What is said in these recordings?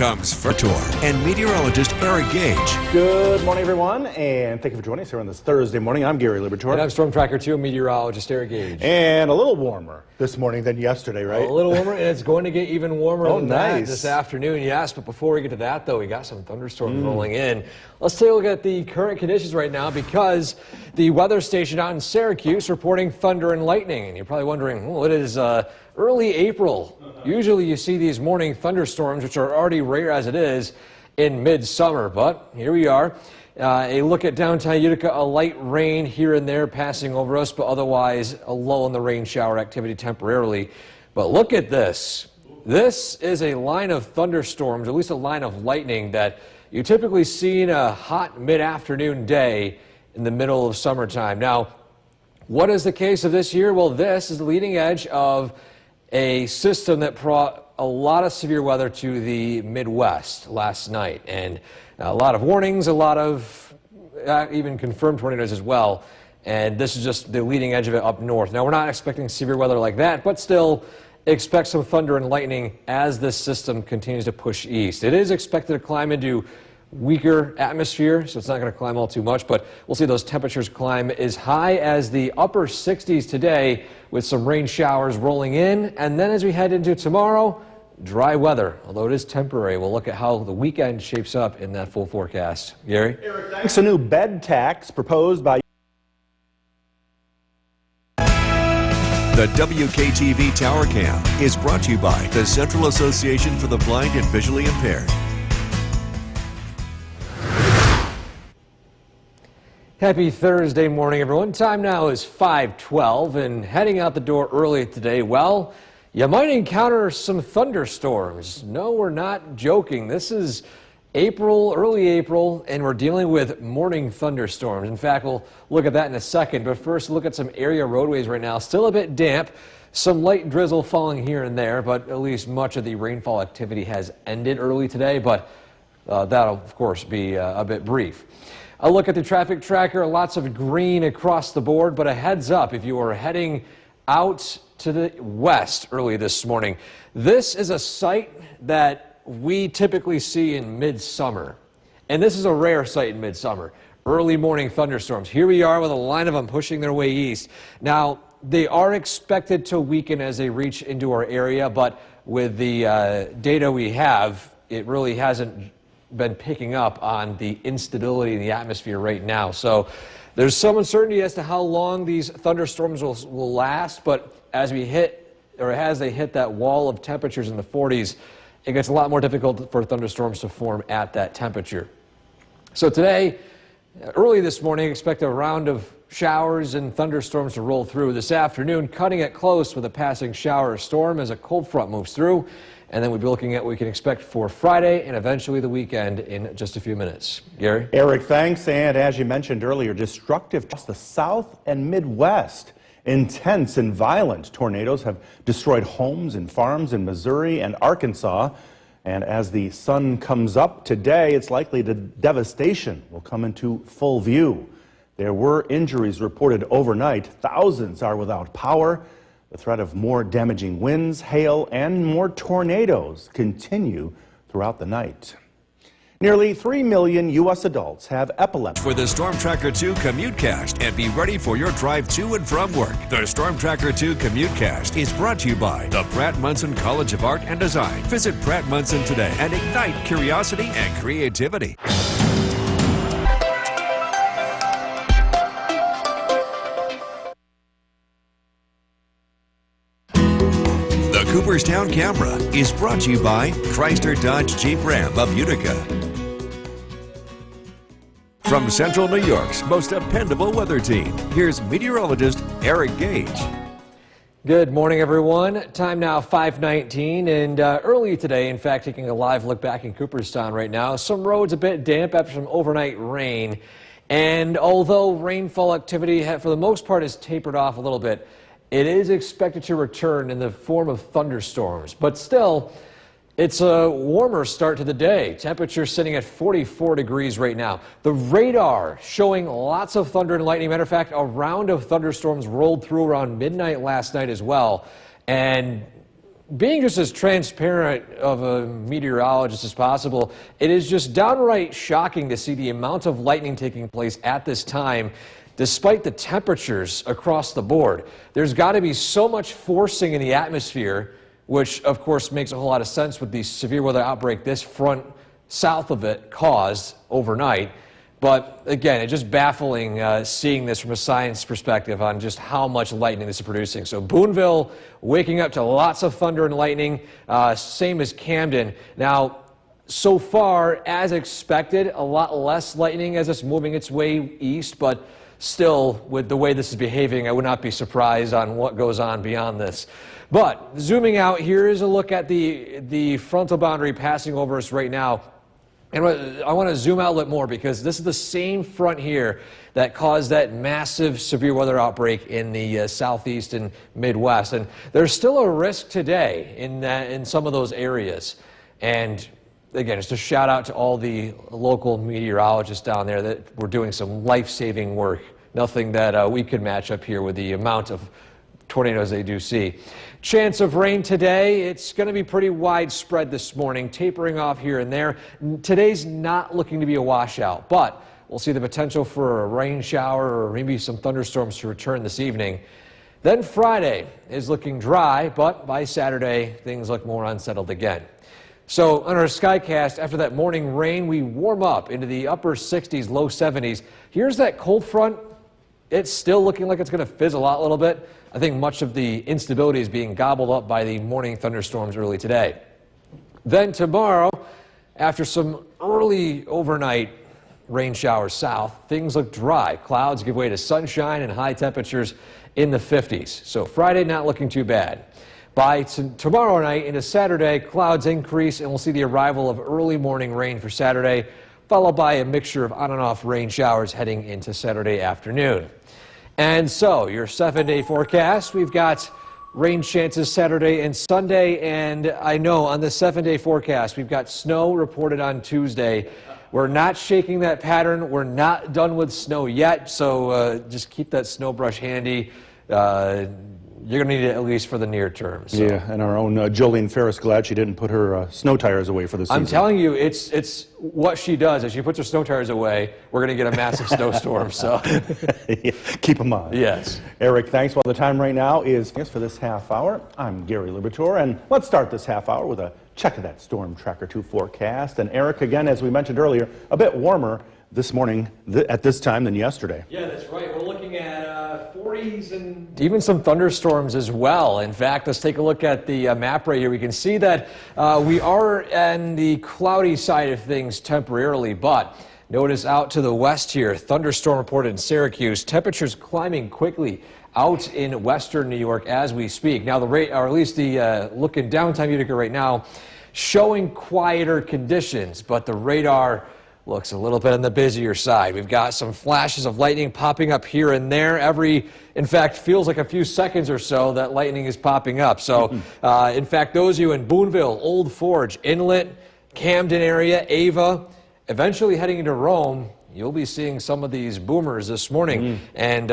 comes Tour and meteorologist Eric Gage. Good morning, everyone, and thank you for joining us here on this Thursday morning. I'm Gary Liberatore. And I'm Storm Tracker 2 meteorologist Eric Gage. And a little warmer this morning than yesterday, right? A little warmer, and it's going to get even warmer than that nice. this afternoon, yes. But before we get to that, though, we got some thunderstorms rolling in. Let's take a look at the current conditions right now because the weather station out in Syracuse reporting thunder and lightning. And you're probably wondering, well, it is early April. Usually you see these morning thunderstorms, which are already rare as it is in midsummer. But here we are. A look at downtown Utica, a light rain here and there passing over us, but otherwise a lull in the rain shower activity temporarily. But look at this. This is a line of thunderstorms, at least a line of lightning that you typically see in a hot mid-afternoon day in the middle of summertime. Now, what is the case of this year? Well, this is the leading edge of a system that brought a lot of severe weather to the Midwest last night. And a lot of warnings, a lot of even confirmed tornadoes as well. And this is just the leading edge of it up north. Now, we're not expecting severe weather like that, but still expect some thunder and lightning as this system continues to push east. It is expected to climb into weaker atmosphere, so it's not going to climb all too much, but we'll see those temperatures climb as high as the upper 60s today with some rain showers rolling in. And then as we head into tomorrow, dry weather, although it is temporary. We'll look at how the weekend shapes up in that full forecast. Gary? Eric, thanks. A new bed tax proposed by The WKTV Tower Cam is brought to you by the Central Association for the Blind and Visually Impaired. Happy Thursday morning, everyone. Time now is 5:12, and heading out the door early today, well, you might encounter some thunderstorms. No, we're not joking. This is April, early April, and we're dealing with morning thunderstorms. In fact, we'll look at that in a second, but first look at some area roadways right now. Still a bit damp, some light drizzle falling here and there, but at least much of the rainfall activity has ended early today, but that'll, of course, be a bit brief. A look at the traffic tracker, lots of green across the board, but a heads up if you are heading out to the west early this morning. This is a sight that we typically see in midsummer, and this is a rare sight in midsummer. Early morning thunderstorms. Here we are with a line of them pushing their way east. Now, they are expected to weaken as they reach into our area, but with the data we have, it really hasn't been picking up on the instability in the atmosphere right now. So there's some uncertainty as to how long these thunderstorms will last, but as we hit, or as they hit that wall of temperatures in the 40s, it gets a lot more difficult for thunderstorms to form at that temperature. So today, early this morning, expect a round of showers and thunderstorms to roll through. This afternoon, cutting it close with a passing shower or storm as a cold front moves through. And then we'll be looking at what we can expect for Friday and eventually the weekend in just a few minutes. Gary? Eric, thanks. And as you mentioned earlier, destructive across the South and Midwest. Intense and violent tornadoes have destroyed homes and farms in Missouri and Arkansas. And as the sun comes up today, it's likely the devastation will come into full view. There were injuries reported overnight. Thousands are without power. The threat of more damaging winds, hail, and more tornadoes continue throughout the night. Nearly 3 million U.S. adults have epilepsy. For the Storm Tracker 2 Commutecast, and be ready for your drive to and from work. The Storm Tracker 2 Commutecast is brought to you by the Pratt Munson College of Art and Design. Visit Pratt Munson today and ignite curiosity and creativity. The Cooperstown Camera is brought to you by Chrysler Dodge Jeep Ram of Utica. From Central New York's most dependable weather team, here's meteorologist Eric Gage. Good morning, everyone. Time now 5:19, and early today, in fact, taking a live look back in Cooperstown right now. Some roads a bit damp after some overnight rain, and although rainfall activity for the most part has tapered off a little bit, it is expected to return in the form of thunderstorms. But still, it's a warmer start to the day. Temperatures sitting at 44 degrees right now. The radar showing lots of thunder and lightning. Matter of fact, a round of thunderstorms rolled through around midnight last night as well. And being just as transparent of a meteorologist as possible, it is just downright shocking to see the amount of lightning taking place at this time, despite the temperatures across the board. There's got to be so much forcing in the atmosphere, which of course makes a whole lot of sense with the severe weather outbreak this front south of it caused overnight. But again, it's just baffling seeing this from a science perspective on just how much lightning this is producing. So Boonville waking up to lots of thunder and lightning, same as Camden. Now, so far, as expected, a lot less lightning as it's moving its way east, but still, with the way this is behaving, I would not be surprised on what goes on beyond this. But zooming out, here is a look at the frontal boundary passing over us right now. And I want to zoom out a little more because this is the same front here that caused that massive severe weather outbreak in the southeast and Midwest. And there's still a risk today in some of those areas. And again, just a shout out to all the local meteorologists down there that were doing some life-saving work. Nothing that we could match up here with the amount of tornadoes they do see. Chance of rain today, it's going to be pretty widespread this morning, tapering off here and there. Today's not looking to be a washout, but we'll see the potential for a rain shower or maybe some thunderstorms to return this evening. Then Friday is looking dry, but by Saturday, things look more unsettled again. So on our Skycast, after that morning rain, we warm up into the upper 60s, low 70s. Here's that cold front. It's still looking like it's going to fizzle out a little bit. I think much of the instability is being gobbled up by the morning thunderstorms early today. Then tomorrow, after some early overnight rain showers south, things look dry. Clouds give way to sunshine and high temperatures in the 50s. So Friday not looking too bad. By tomorrow night into Saturday, clouds increase and we'll see the arrival of early morning rain for Saturday, followed by a mixture of on and off rain showers heading into Saturday afternoon. And so your 7-day forecast, we've got rain chances Saturday and Sunday. And I know on the 7-day forecast, we've got snow reported on Tuesday. We're not shaking that pattern. We're not done with snow yet. So just keep that snow brush handy. You're going to need it at least for the near term. So. Yeah, and our own Jolene Ferris, glad she didn't put her snow tires away for the season. I'm telling you, it's what she does. As she puts her snow tires away, we're going to get a massive snowstorm. So yeah, keep them on. Yes. Eric, thanks. Well, the time right now is for this half hour. I'm Gary Liberatore, and let's start this half hour with a check of that Storm Tracker 2 forecast. And Eric, again, as we mentioned earlier, a bit warmer this morning at this time than yesterday. Yeah, that's right. We're looking at 40s and even some thunderstorms as well. In fact, let's take a look at the map right here. We can see that we are on the cloudy side of things temporarily, but notice out to the west here, thunderstorm reported in Syracuse. Temperatures climbing quickly out in western New York as we speak. Now the rate, or at least the look in downtown Utica right now, showing quieter conditions, but the radar looks a little bit on the busier side. We've got some flashes of lightning popping up here and there. In fact, feels like a few seconds or so that lightning is popping up. So, in fact, those of you in Boonville, Old Forge, Inlet, Camden area, Ava, eventually heading into Rome, you'll be seeing some of these boomers this morning. And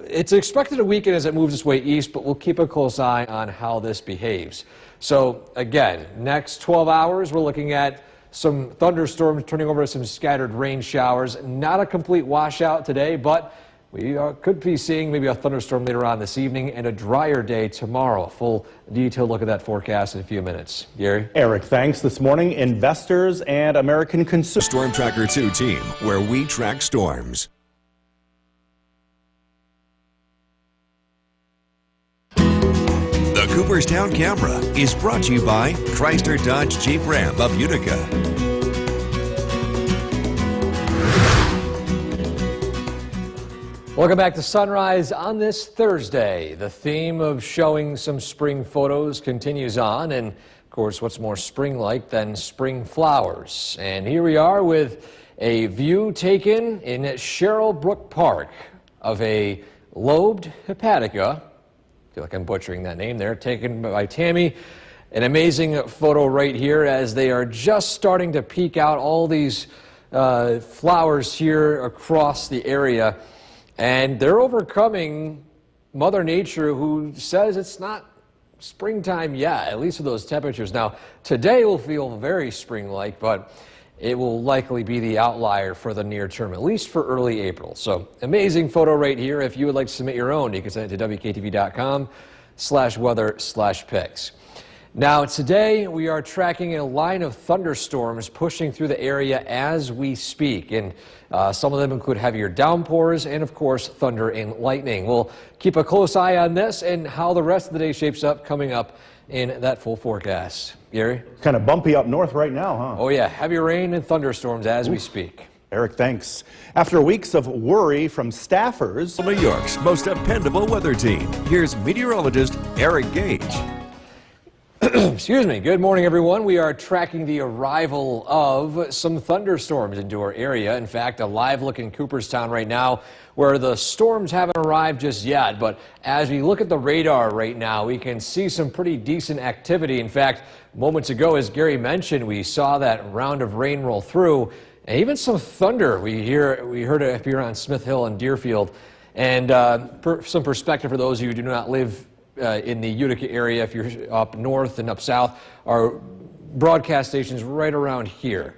it's expected to weaken as it moves its way east, but we'll keep a close eye on how this behaves. So, again, next 12 hours, we're looking at some thunderstorms turning over to some scattered rain showers. Not a complete washout today, but we could be seeing maybe a thunderstorm later on this evening and a drier day tomorrow. A full detailed look at that forecast in a few minutes. Gary? Eric, thanks. This morning, investors and American consumers. Storm Tracker 2 team, where we track storms. The Cooperstown Camera is brought to you by Chrysler Dodge Jeep Ram of Utica. Welcome back to Sunrise on this Thursday. The theme of showing some spring photos continues on, and of course, what's more spring-like than spring flowers? And here we are with a view taken in Sherrill Brook Park of a lobed hepatica. I feel like I'm butchering that name there, taken by Tammy. An amazing photo right here as they are just starting to peek out all these flowers here across the area. And they're overcoming Mother Nature, who says it's not springtime yet, at least with those temperatures. Now, today will feel very spring-like, but it will likely be the outlier for the near term, at least for early April. So, amazing photo right here. If you would like to submit your own, you can send it to WKTV.com/weather/pics. Now, today we are tracking a line of thunderstorms pushing through the area as we speak, and some of them include heavier downpours and, of course, thunder and lightning. We'll keep a close eye on this and how the rest of the day shapes up coming up in that full forecast. Gary? Kind of bumpy up north right now, huh? Oh, yeah. Heavy rain and thunderstorms as we speak. Eric, thanks. After weeks of worry from staffers, New York's most dependable weather team. Here's meteorologist Eric Gage. Excuse me. Good morning, everyone. We are tracking the arrival of some thunderstorms into our area. In fact, a live look in Cooperstown right now where the storms haven't arrived just yet. But as we look at the radar right now, we can see some pretty decent activity. In fact, moments ago, as Gary mentioned, we saw that round of rain roll through and even some thunder. We heard it up here on Smith Hill and Deerfield. And some perspective for those of you who do not live in the Utica area, if you're up north and up south, our broadcast station's right around here.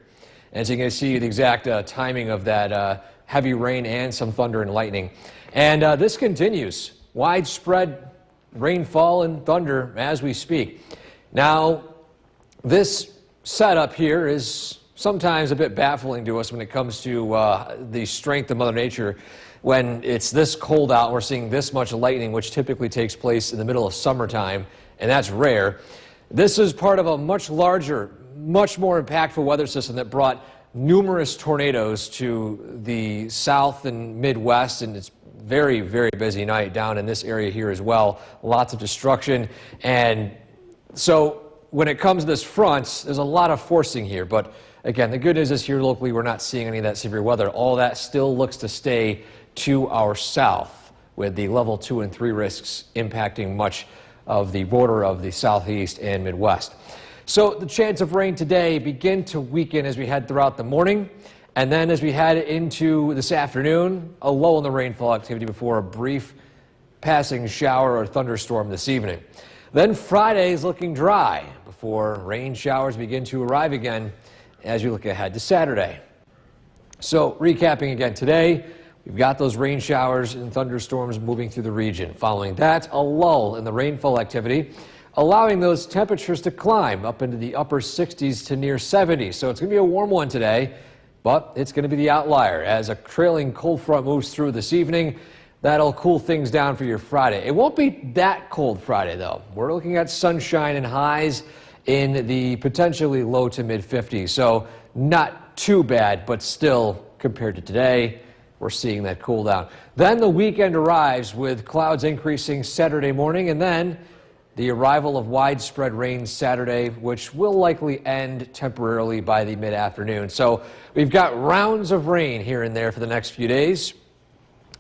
And so you can see the exact timing of that heavy rain and some thunder and lightning. And this continues. Widespread rainfall and thunder as we speak. Now, this setup here is sometimes a bit baffling to us when it comes to the strength of Mother Nature. When it's this cold out, we're seeing this much lightning, which typically takes place in the middle of summertime, and that's rare. This is part of a much larger, much more impactful weather system that brought numerous tornadoes to the south and Midwest, and it's very, very busy night down in this area here as well. Lots of destruction, and so when it comes to this front, there's a lot of forcing here, but again, the good news is here locally we're not seeing any of that severe weather. All that still looks to stay to our south, with the level 2 and 3 risks impacting much of the border of the southeast and Midwest. So the chance of rain today begin to weaken as we head throughout the morning, and then as we head into this afternoon, a lull in the rainfall activity before a brief passing shower or thunderstorm this evening. Then Friday is looking dry before rain showers begin to arrive again as we look ahead to Saturday. So recapping again today, we've got those rain showers and thunderstorms moving through the region. Following that, a lull in the rainfall activity, allowing those temperatures to climb up into the upper 60s to near 70s. So it's going to be a warm one today, but it's going to be the outlier as a trailing cold front moves through this evening. That'll cool things down for your Friday. It won't be that cold Friday, though. We're looking at sunshine and highs in the potentially low to mid 50s. So not too bad, but still compared to today, we're seeing that cool down. Then the weekend arrives with clouds increasing Saturday morning, and then the arrival of widespread rain Saturday, which will likely end temporarily by the mid-afternoon. So we've got rounds of rain here and there for the next few days,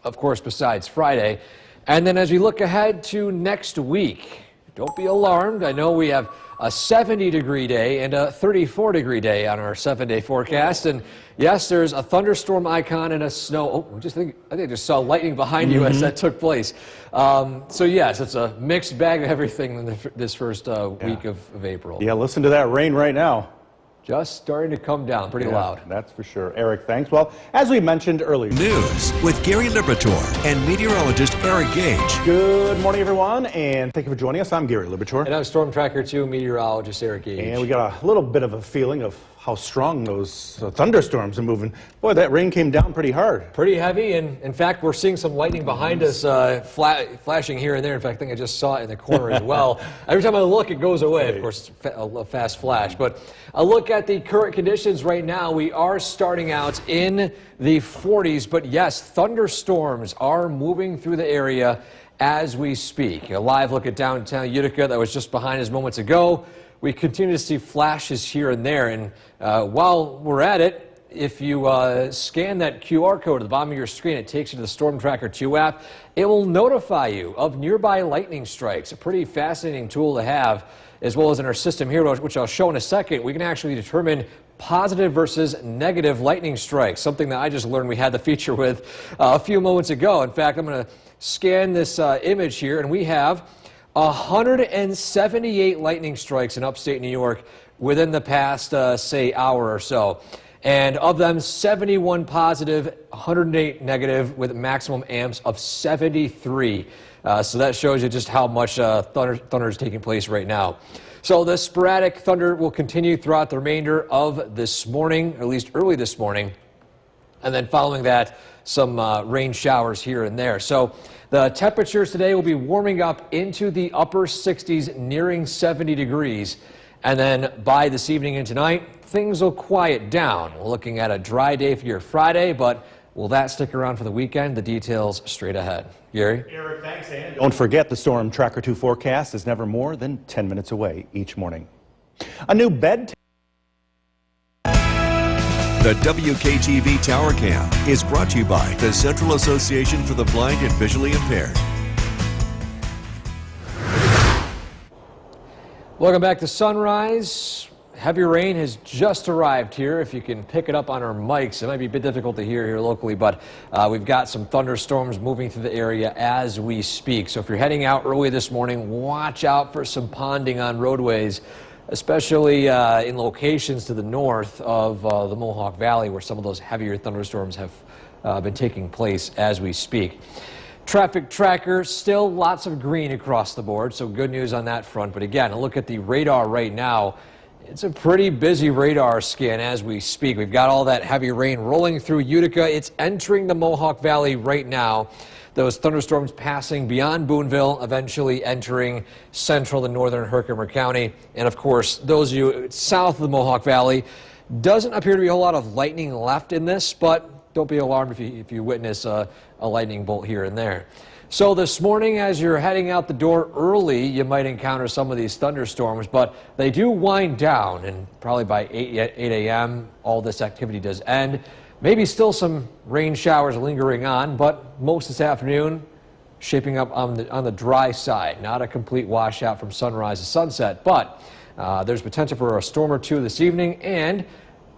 of course, besides Friday. And then as we look ahead to next week, don't be alarmed. I know we have a 70-degree day and a 34-degree day on our 7-day forecast. And yes, there's a thunderstorm icon and a snow. Oh, I think I just saw lightning behind you as that took place. So yes, it's a mixed bag of everything in this first week of April. yeah, listen to that rain right now. Just starting to come down pretty loud. That's for sure. Eric, thanks. Well, as we mentioned earlier, News with Gary Liberatore and meteorologist Eric Gage. good morning, everyone, and thank you for joining us. I'm Gary Liberatore. And I'm Storm Tracker 2 meteorologist Eric Gage. And we got a little bit of a feeling of how strong those thunderstorms are moving. Boy, that rain came down pretty hard. Pretty heavy, and in fact, we're seeing some lightning behind us flashing here and there. In fact, I think I just saw it in the corner as well. Every time I look, it goes away. Of course, it's a fast flash. But a look at the current conditions right now. We are starting out in the 40s, but yes, thunderstorms are moving through the area as we speak. A live look at downtown Utica that was just behind us moments ago. We continue to see flashes here and there, and while we're at it, if you scan that QR code at the bottom of your screen, it takes you to the Storm Tracker 2 app. It will notify you of nearby lightning strikes, a pretty fascinating tool to have, as well as in our system here, which I'll show in a second. We can actually determine positive versus negative lightning strikes, something that I just learned we had the feature with a few moments ago. In fact, I'm going to scan this image here, and we have 178 lightning strikes in upstate New York within the past, say, hour or so. And of them, 71 positive, 108 negative, with maximum amps of 73. So that shows you just how much thunder is taking place right now. So the sporadic thunder will continue throughout the remainder of this morning, or at least early this morning. And then following that, some rain showers here and there. So the temperatures today will be warming up into the upper 60s, nearing 70 degrees. And then by this evening and tonight, things will quiet down. We're looking at a dry day for your Friday, but will that stick around for the weekend? The details straight ahead. Gary? Eric, thanks, and don't forget the Storm Tracker 2 forecast is never more than 10 minutes away each morning. A new bed. The WKTV Tower Cam is brought to you by the Central Association for the Blind and Visually Impaired. Welcome back to Sunrise. Heavy rain has just arrived here. If you can pick it up on our mics, it might be a bit difficult to hear here locally, but we've got some thunderstorms moving through the area as we speak. So if you're heading out early this morning, watch out for some ponding on roadways, especially in locations to the north of the Mohawk Valley, where some of those heavier thunderstorms have been taking place as we speak. Traffic tracker, still lots of green across the board, so good news on that front. But again, look at the radar right now. It's a pretty busy radar scan as we speak. We've got all that heavy rain rolling through Utica. It's entering the Mohawk Valley right now. Those thunderstorms passing beyond Boonville, eventually entering central and northern Herkimer County. And of course, those of you south of the Mohawk Valley, doesn't appear to be a whole lot of lightning left in this, but don't be alarmed if you witness a lightning bolt here and there. So this morning, as you're heading out the door early, you might encounter some of these thunderstorms, but they do wind down, and probably by 8 a.m., all this activity does end. Maybe still some rain showers lingering on, but most this afternoon shaping up on the dry side. Not a complete washout from sunrise to sunset, but there's potential for a storm or two this evening, and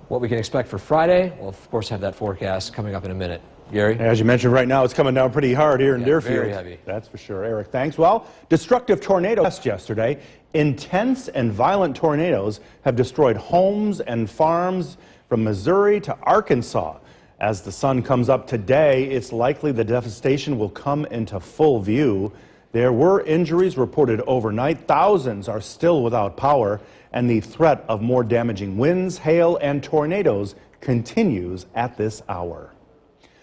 what we can expect for Friday, we'll of course have that forecast coming up in a minute. Gary? As you mentioned, right now it's coming down pretty hard here in Deerfield. Very heavy. That's for sure. Eric, thanks. Well, destructive tornadoes yesterday. Intense and violent tornadoes have destroyed homes and farms from Missouri to Arkansas. As the sun comes up today, it's likely the devastation will come into full view. There were injuries reported overnight. Thousands are still without power, and the threat of more damaging winds, hail, and tornadoes continues at this hour.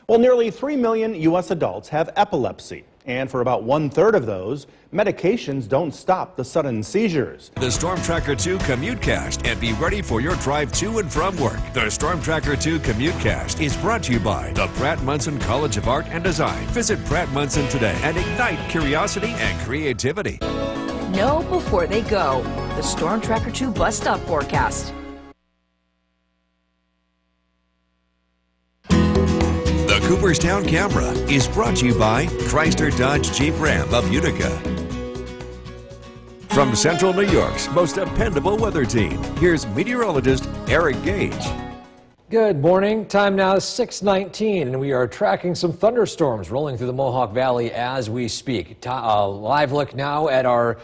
Well, nearly 3 million U.S. adults have epilepsy, and for about 1/3 of those, medications don't stop the sudden seizures. The Storm Tracker 2 Commutecast, and be ready for your drive to and from work. The Storm Tracker 2 Commutecast is brought to you by the Pratt Munson College of Art and Design. Visit Pratt Munson today and ignite curiosity and creativity. Know before they go. The Storm Tracker 2 bus stop forecast. The Cooperstown Camera is brought to you by Chrysler Dodge Jeep Ram of Utica. From Central New York's most dependable weather team, here's meteorologist Eric Gage. Good morning. Time now is 6:19, and we are tracking some thunderstorms rolling through the Mohawk Valley as we speak. Live look now at our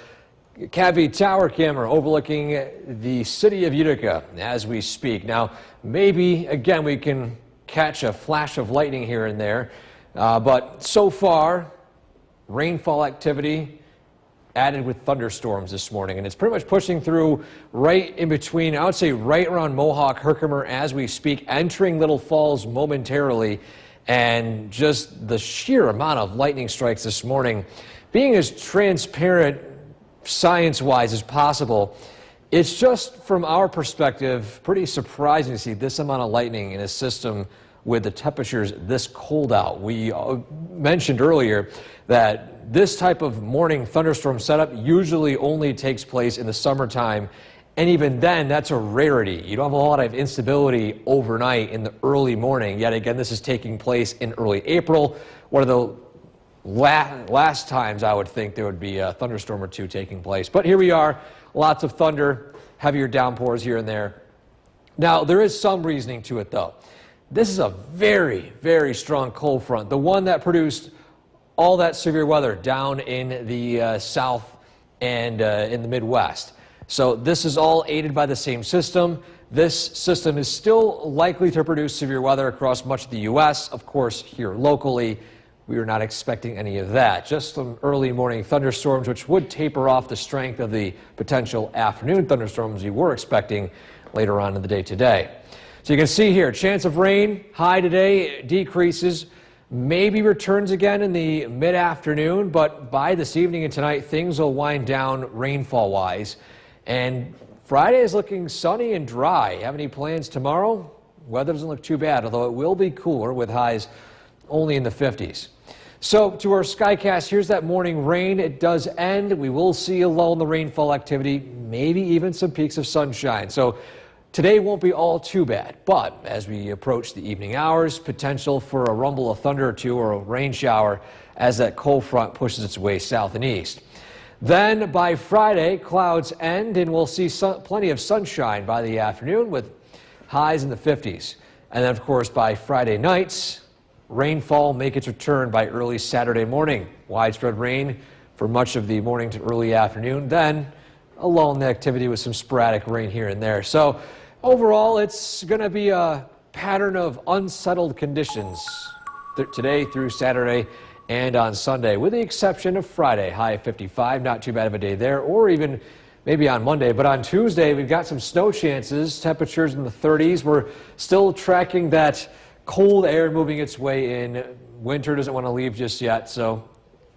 CAVI tower camera overlooking the city of Utica as we speak. Now, maybe, again, we can catch a flash of lightning here and there, but so far, rainfall activity added with thunderstorms this morning, and it's pretty much pushing through right in between, I would say right around Mohawk, Herkimer as we speak, entering Little Falls momentarily, and just the sheer amount of lightning strikes this morning, being as transparent science-wise as possible. It's just, from our perspective, pretty surprising to see this amount of lightning in a system with the temperatures this cold out. We mentioned earlier that this type of morning thunderstorm setup usually only takes place in the summertime, and even then, that's a rarity. You don't have a lot of instability overnight in the early morning. Yet again, this is taking place in early April. One of the last times I would think there would be a thunderstorm or two taking place. But here we are. Lots of thunder, heavier downpours here and there. Now, there is some reasoning to it, though. This is a very, very strong cold front, the one that produced all that severe weather down in the and in the Midwest. So this is all aided by the same system. This system is still likely to produce severe weather across much of the U.S. Of course, here locally, we are not expecting any of that. Just some early morning thunderstorms, which would taper off the strength of the potential afternoon thunderstorms we were expecting later on in the day today. So you can see here, chance of rain, high today, decreases, maybe returns again in the mid-afternoon, but by this evening and tonight, things will wind down rainfall-wise. And Friday is looking sunny and dry. Have any plans tomorrow? Weather doesn't look too bad, although it will be cooler with highs only in the 50s. So to our Skycast, here's that morning rain. It does end. We will see a lull in the rainfall activity, maybe even some peaks of sunshine. So today won't be all too bad, but as we approach the evening hours, potential for a rumble of thunder or two or a rain shower as that cold front pushes its way south and east. Then by Friday, clouds end and we'll see plenty of sunshine by the afternoon with highs in the 50s. And then, of course, by Friday nights, rainfall make its return by early Saturday morning. Widespread rain for much of the morning to early afternoon. Then a lull in the activity with some sporadic rain here and there. So overall, it's going to be a pattern of unsettled conditions today through Saturday and on Sunday, with the exception of Friday, high of 55, not too bad of a day there, or even maybe on Monday. But on Tuesday, we've got some snow chances, temperatures in the 30s. We're still tracking that cold air moving its way in. Winter doesn't want to leave just yet, so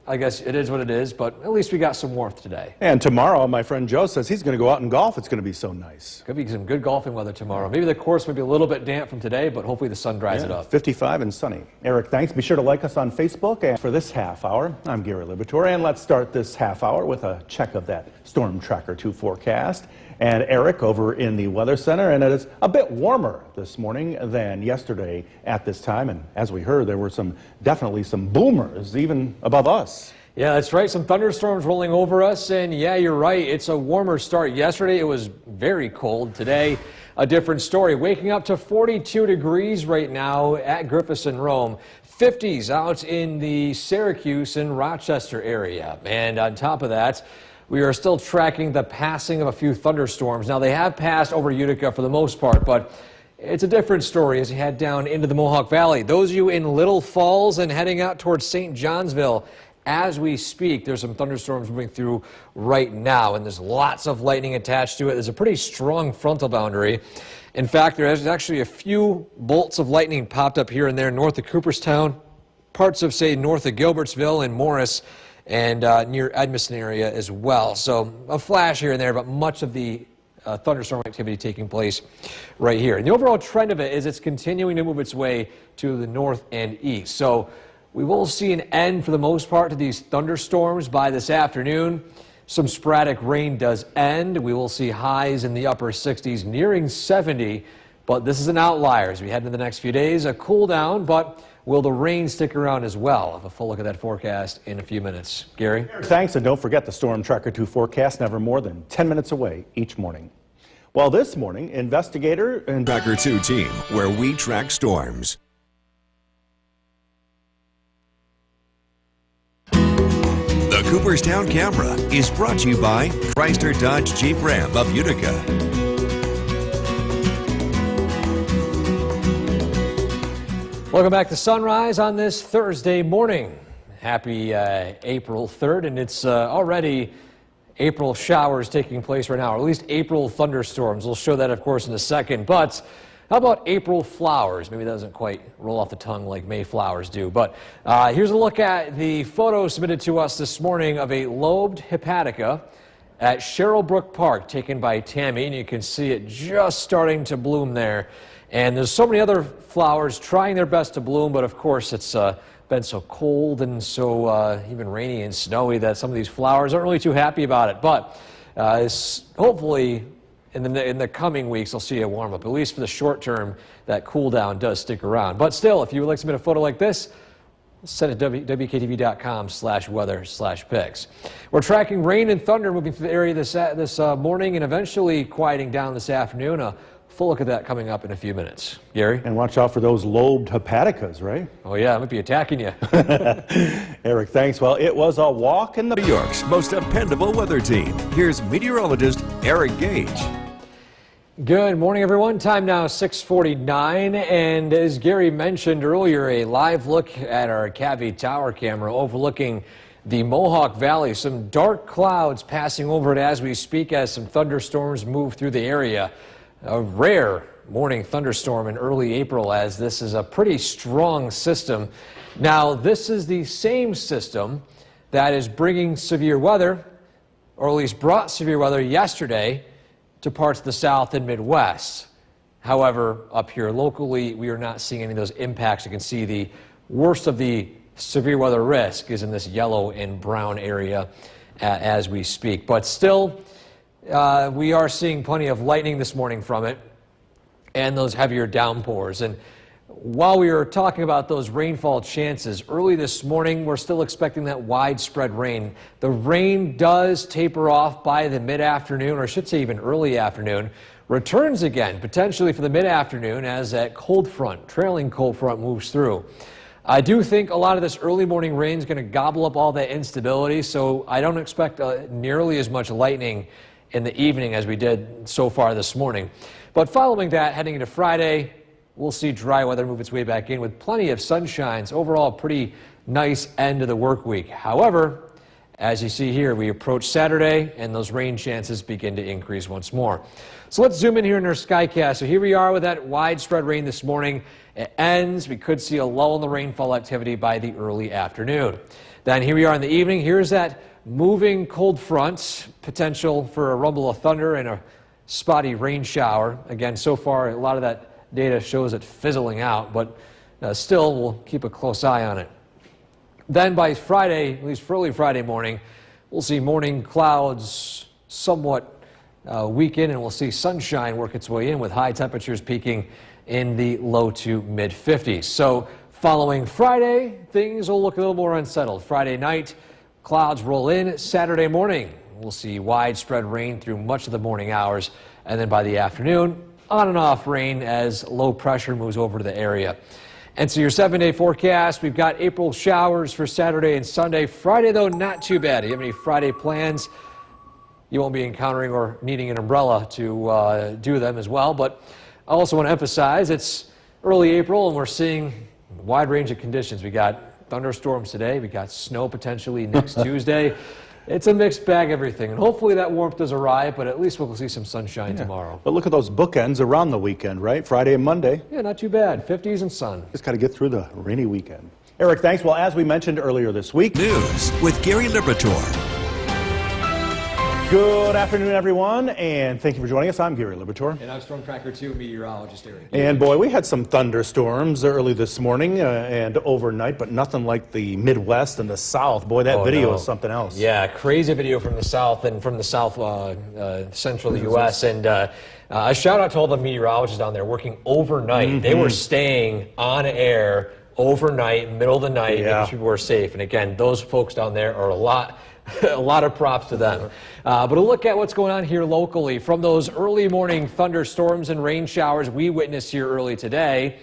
I guess it is what it is, but at least we got some warmth today. And tomorrow, my friend Joe says he's going to go out and golf. It's going to be so nice. Could be some good golfing weather tomorrow. Maybe the course may be a little bit damp from today, but hopefully the sun dries it up. 55 and sunny. Eric, thanks. Be sure to like us on Facebook. And for this half hour, I'm Gary Libator, and let's start this half hour with a check of that Storm Tracker 2 forecast. And Eric over in the Weather Center, and it is a bit warmer this morning than yesterday at this time. And as we heard, there were definitely some boomers even above us. Yeah, that's right. Some thunderstorms rolling over us. And yeah, you're right. It's a warmer start. Yesterday, it was very cold. Today, a different story. Waking up to 42 degrees right now at Griffiths and Rome. 50s out in the Syracuse and Rochester area. And on top of that, we are still tracking the passing of a few thunderstorms. Now, they have passed over Utica for the most part, but it's a different story as you head down into the Mohawk Valley. Those of you in Little Falls and heading out towards St. Johnsville, as we speak, there's some thunderstorms moving through right now, and there's lots of lightning attached to it. There's a pretty strong frontal boundary. In fact, there's actually a few bolts of lightning popped up here and there north of Cooperstown, parts of, say, north of Gilbertsville and Morris, and near Edmiston area as well. So a flash here and there, but much of the thunderstorm activity taking place right here. And the overall trend of it is it's continuing to move its way to the north and east. So we will see an end for the most part to these thunderstorms by this afternoon. Some sporadic rain does end. We will see highs in the upper 60s nearing 70, but this is an outlier as we head into the next few days. A cool down, but will the rain stick around as well? I'll have a full look at that forecast in a few minutes. Gary? Thanks, and don't forget the Storm Tracker 2 forecast, never more than 10 minutes away each morning. Well, this morning, investigator and Tracker 2 team, where we track storms. The Cooperstown Camera is brought to you by Chrysler Dodge Jeep Ram of Utica. Welcome back to Sunrise on this Thursday morning. Happy April 3rd, and it's already April showers taking place right now, or at least April thunderstorms. We'll show that, of course, in a second. But how about April flowers? Maybe that doesn't quite roll off the tongue like May flowers do. But here's a look at the photo submitted to us this morning of a lobed hepatica at Sherrillbrook Park, taken by Tammy, and you can see it just starting to bloom there. And there's so many other flowers trying their best to bloom, but of course it's been so cold and so even rainy and snowy that some of these flowers aren't really too happy about it. But hopefully in the coming weeks we'll see a warm up. At least for the short term, that cool down does stick around. But still, if you would like to submit a photo like this, send it to WKTV.com/weather/pics. We're tracking rain and thunder moving through the area this morning and eventually quieting down this afternoon. A Full look at that coming up in a few minutes. Gary? And watch out for those lobed hepaticas, right? Oh yeah, I might be attacking you. Eric, thanks. Well, it was a walk in the... New York's most dependable weather team. Here's meteorologist Eric Gage. Good morning, everyone. Time now 6:49, and as Gary mentioned earlier, a live look at our Cavey Tower camera overlooking the Mohawk Valley. Some dark clouds passing over it as we speak as some thunderstorms move through the area. A rare morning thunderstorm in early April, as this is a pretty strong system. Now, this is the same system that is bringing severe weather, or at least brought severe weather yesterday to parts of the South and Midwest. However, up here locally, we are not seeing any of those impacts. You can see the worst of the severe weather risk is in this yellow and brown area as we speak. But still, we are seeing plenty of lightning this morning from it and those heavier downpours. And while we are talking about those rainfall chances, early this morning, we're still expecting that widespread rain. The rain does taper off by the mid-afternoon, or I should say even early afternoon. Returns again, potentially for the mid-afternoon, as that cold front, trailing cold front, moves through. I do think a lot of this early morning rain is going to gobble up all that instability, so I don't expect nearly as much lightning in the evening as we did so far this morning. But following that, heading into Friday, we'll see dry weather move its way back in with plenty of sunshines. Overall, pretty nice end of the work week. However, as you see here, we approach Saturday and those rain chances begin to increase once more. So let's zoom in here in our Skycast. So here we are with that widespread rain this morning. It ends. We could see a lull in the rainfall activity by the early afternoon. Then here we are in the evening. Here's that moving cold front, potential for a rumble of thunder and a spotty rain shower. Again, so far, a lot of that data shows it fizzling out, but still, we'll keep a close eye on it. Then by Friday, at least for early Friday morning, we'll see morning clouds somewhat weaken, and we'll see sunshine work its way in with high temperatures peaking in the low to mid 50s. So following Friday, things will look a little more unsettled. Friday night, clouds roll in. Saturday morning, we'll see widespread rain through much of the morning hours, and then by the afternoon, on and off rain as low pressure moves over to the area. And so your 7-day forecast, we've got April showers for Saturday and Sunday. Friday, though, not too bad. Do you have any Friday plans? You won't be encountering or needing an umbrella to do them as well. But I also want to emphasize it's early April and we're seeing a wide range of conditions. We got thunderstorms today. We got snow potentially next Tuesday. It's a mixed bag, everything. And hopefully that warmth does arrive, but at least we'll see some sunshine tomorrow. But look at those bookends around the weekend, right? Friday and Monday. Yeah, not too bad. 50s and sun. Just got to get through the rainy weekend. Eric, thanks. Well, as we mentioned earlier this week, News with Gary Liberatore. good afternoon, everyone, and thank you for joining us. I'm Gary Liberatore. And I'm Storm Tracker 2 meteorologist Eric. And boy, we had some thunderstorms early this morning and overnight, but nothing like the Midwest and the South. Boy, that video is something else. Yeah, crazy video from the South and from the South central U.S. And a shout out to all the meteorologists down there working overnight. They were staying on air overnight, middle of the night, making sure people were safe. And again, those folks down there are a lot of props to them. But a look at what's going on here locally. From those early morning thunderstorms and rain showers we witnessed here early today,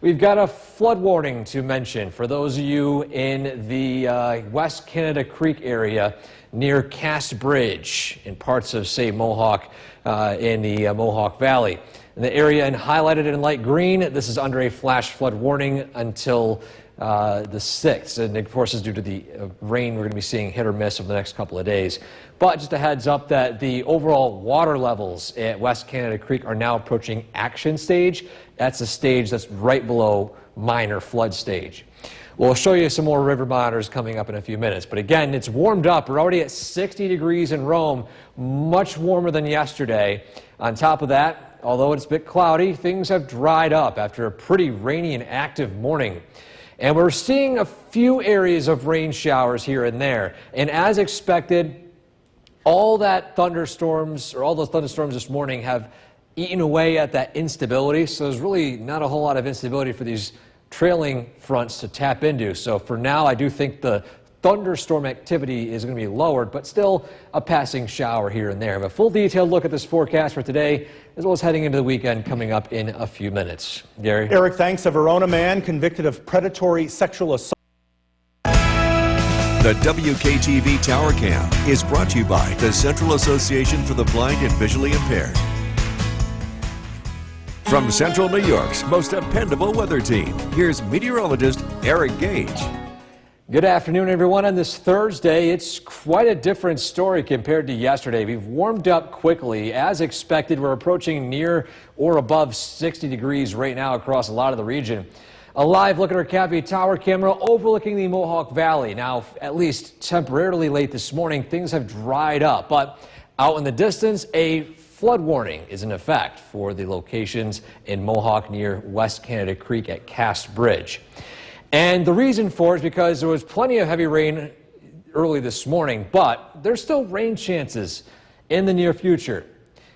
we've got a flood warning to mention for those of you in the West Canada Creek area near Cass Bridge in parts of, say, Mohawk, in the Mohawk Valley. In the area and highlighted in light green, this is under a flash flood warning until the 6th, and of course is due to the rain we're going to be seeing hit or miss over the next couple of days. But just a heads up that the overall water levels at West Canada Creek are now approaching action stage. That's a stage that's right below minor flood stage. We'll show you some more river monitors coming up in a few minutes. But again, it's warmed up. We're already at 60 degrees in Rome, much warmer than yesterday. On top of that, although it's a bit cloudy, things have dried up after a pretty rainy and active morning. And we're seeing a few areas of rain showers here and there. And as expected, all those thunderstorms this morning have eaten away at that instability. So there's really not a whole lot of instability for these trailing fronts to tap into. So for now, I do think the thunderstorm activity is going to be lowered, but still a passing shower here and there. But full detailed look at this forecast for today, as well as heading into the weekend coming up in a few minutes. Gary? Eric, thanks. A Verona man convicted of predatory sexual assault. The WKTV Tower Cam is brought to you by the Central Association for the Blind and Visually Impaired. From Central New York's most dependable weather team, here's meteorologist Eric Gage. Good afternoon, everyone. On this Thursday, it's quite a different story compared to yesterday. We've warmed up quickly. As expected, we're approaching near or above 60 degrees right now across a lot of the region. A live look at our Cappy Tower camera overlooking the Mohawk Valley. Now, at least temporarily late this morning, things have dried up, but out in the distance, a flood warning is in effect for the locations in Mohawk near West Canada Creek at Cass Bridge. And the reason for it is because there was plenty of heavy rain early this morning, but there's still rain chances in the near future.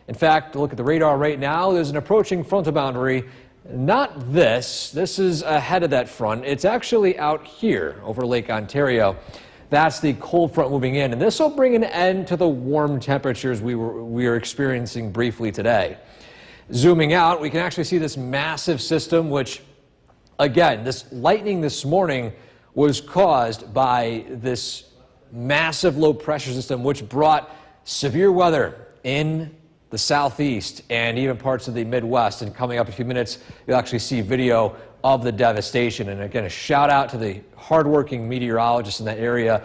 In fact, look at the radar right now. There's an approaching frontal boundary. Not this. This is ahead of that front. It's actually out here over Lake Ontario. That's the cold front moving in, and this will bring an end to the warm temperatures we were experiencing briefly today. Zooming out, we can actually see this massive system, which, again, this lightning this morning was caused by this massive low pressure system, which brought severe weather in the southeast and even parts of the Midwest. And coming up in a few minutes, you'll actually see video of the devastation. And again, a shout out to the hardworking meteorologists in that area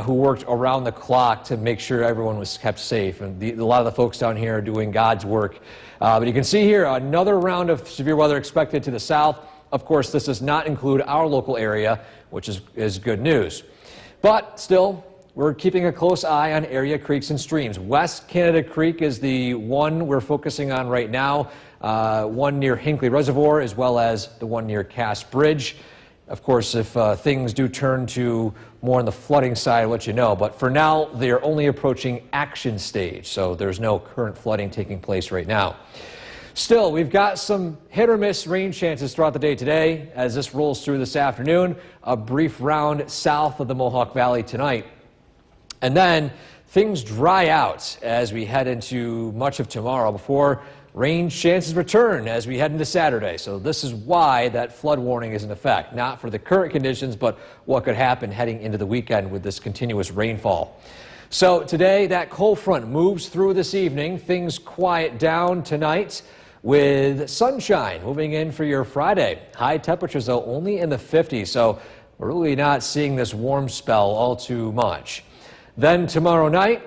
who worked around the clock to make sure everyone was kept safe. And a lot of the folks down here are doing God's work. But you can see here another round of severe weather expected to the south. Of course, this does not include our local area, which is good news. But still, we're keeping a close eye on area creeks and streams. West Canada Creek is the one we're focusing on right now, one near Hinkley Reservoir, as well as the one near Cass Bridge. Of course, if things do turn to more on the flooding side, I'll let you know. But for now, they are only approaching action stage, so there's no current flooding taking place right now. Still, we've got some hit or miss rain chances throughout the day today as this rolls through this afternoon. A brief round south of the Mohawk Valley tonight. And then things dry out as we head into much of tomorrow before rain chances return as we head into Saturday. So this is why that flood warning is in effect, not for the current conditions, but what could happen heading into the weekend with this continuous rainfall. So today, that cold front moves through this evening. Things quiet down tonight with sunshine moving in for your Friday. High temperatures, though, only in the 50s, so we're really not seeing this warm spell all too much. Then tomorrow night,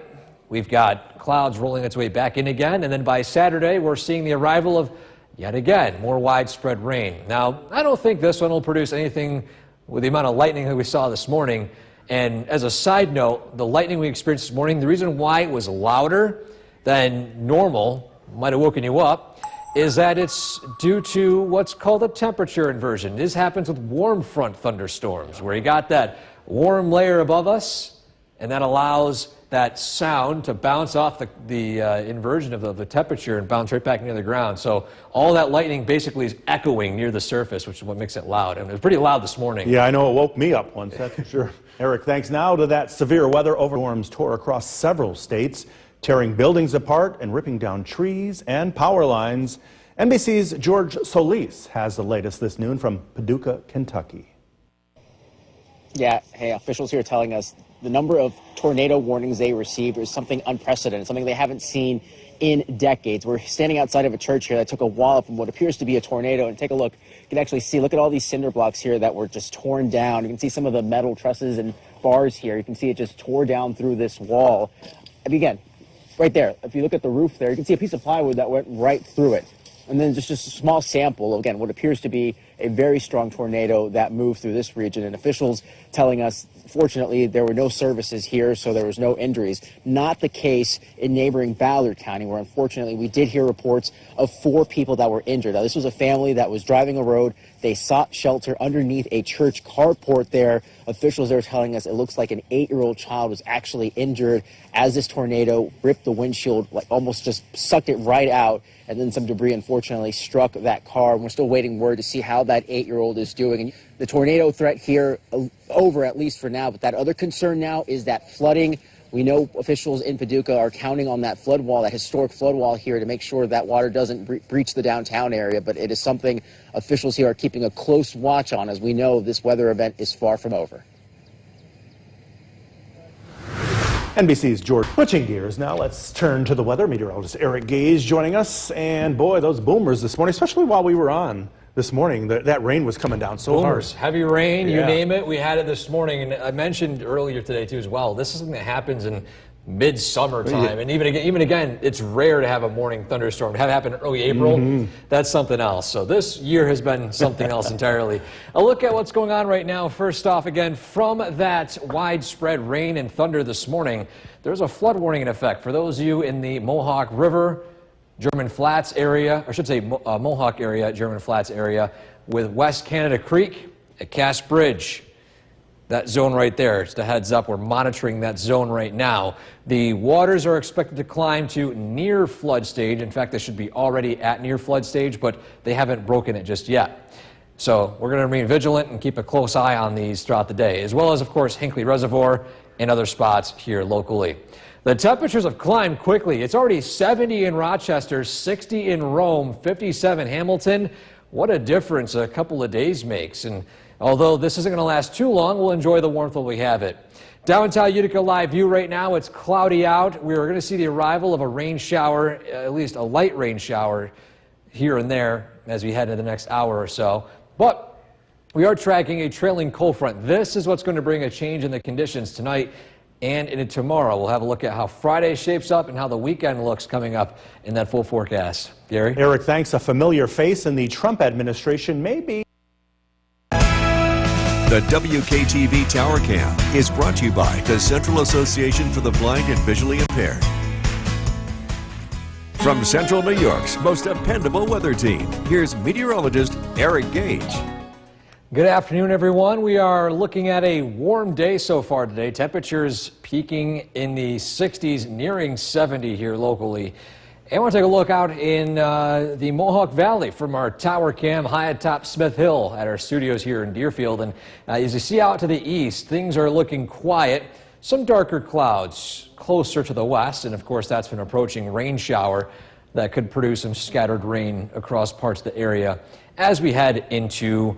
we've got clouds rolling its way back in again, and then by Saturday, we're seeing the arrival of, yet again, more widespread rain. Now, I don't think this one will produce anything with the amount of lightning that we saw this morning. And as a side note, the lightning we experienced this morning, the reason why it was louder than normal, might have woken you up, is that it's due to what's called a temperature inversion. This happens with warm front thunderstorms, where you got that warm layer above us, and that allows that sound to bounce off the inversion of the temperature and bounce right back near the ground. So all that lightning basically is echoing near the surface, which is what makes it loud. And it was pretty loud this morning. Yeah, I know, it woke me up once, that's for sure. Eric, thanks. Now to that severe weather. Storms tore across several states, tearing buildings apart and ripping down trees and power lines. NBC's George Solis has the latest this noon from Paducah, Kentucky. Yeah, hey, officials here telling us the number of tornado warnings they received is something unprecedented, something they haven't seen in decades. We're standing outside of a church here that took a wall from what appears to be a tornado, and take a look. You can actually see, look at all these cinder blocks here that were just torn down. You can see some of the metal trusses and bars here. You can see it just tore down through this wall. And again, right there, if you look at the roof there, you can see a piece of plywood that went right through it. And then just a small sample of, again, what appears to be a very strong tornado that moved through this region. And officials telling us, fortunately, there were no services here, so there was no injuries. Not the case in neighboring Ballard County, where unfortunately we did hear reports of 4 people that were injured. Now, this was a family that was driving a road. They sought shelter underneath a church carport there. Officials are telling us it looks like an 8-year-old child was actually injured as this tornado ripped the windshield, like almost just sucked it right out. and then some debris unfortunately struck that car. And we're still waiting word to see how that 8-year-old is doing. And the tornado threat here over, at least for now, but that other concern now is that flooding. We know officials in Paducah are counting on that flood wall, that historic flood wall here, to make sure that water doesn't breach the downtown area. But it is something officials here are keeping a close watch on, as we know this weather event is far from over. NBC's George. Switching gears now, let's turn to the weather. Meteorologist Eric Gage joining us. And boy, those boomers this morning, especially while we were on this morning, that rain was coming down so Boomers, hard. heavy rain, you Yeah. name it. We had it this morning, and I mentioned earlier today too as well. This is something that happens in mid-summer time, and even again, it's rare to have a morning thunderstorm. To have it happen in early April, that's something else. So this year has been something else entirely. A look at what's going on right now. First off, again, from that widespread rain and thunder this morning, there's a flood warning in effect for those of you in the Mohawk River, German Flats area, or I should say Mohawk area, German Flats area, with West Canada Creek at Cass Bridge. That zone right there, just a heads up, we're monitoring that zone right now. The waters are expected to climb to near flood stage. In fact, they should be already at near flood stage, but they haven't broken it just yet. So we're going to remain vigilant and keep a close eye on these throughout the day, as well as, of course, Hinckley Reservoir and other spots here locally. The temperatures have climbed quickly. It's already 70 in Rochester, 60 in Rome, 57 Hamilton. What a difference a couple of days makes. And although this isn't going to last too long, we'll enjoy the warmth while we have it. Downtown Utica live view right now. It's cloudy out. We're going to see the arrival of a rain shower, at least a light rain shower here and there as we head into the next hour or so. But we are tracking a trailing cold front. This is what's going to bring a change in the conditions tonight and into tomorrow. We'll have a look at how Friday shapes up and how the weekend looks coming up in that full forecast. Gary? Eric, thanks. A familiar face in the Trump administration may be. The WKTV Tower Cam is brought to you by the Central Association for the Blind and Visually Impaired. From Central New York's most dependable weather team, here's meteorologist Eric Gage. Good afternoon, everyone. We are looking at a warm day so far today. Temperatures peaking in the 60s, nearing 70 here locally. And we'll take a look out in the Mohawk Valley from our tower cam high atop Smith Hill at our studios here in Deerfield. And as you see out to the east, things are looking quiet. Some darker clouds closer to the west, and of course that's an approaching rain shower that could produce some scattered rain across parts of the area as we head into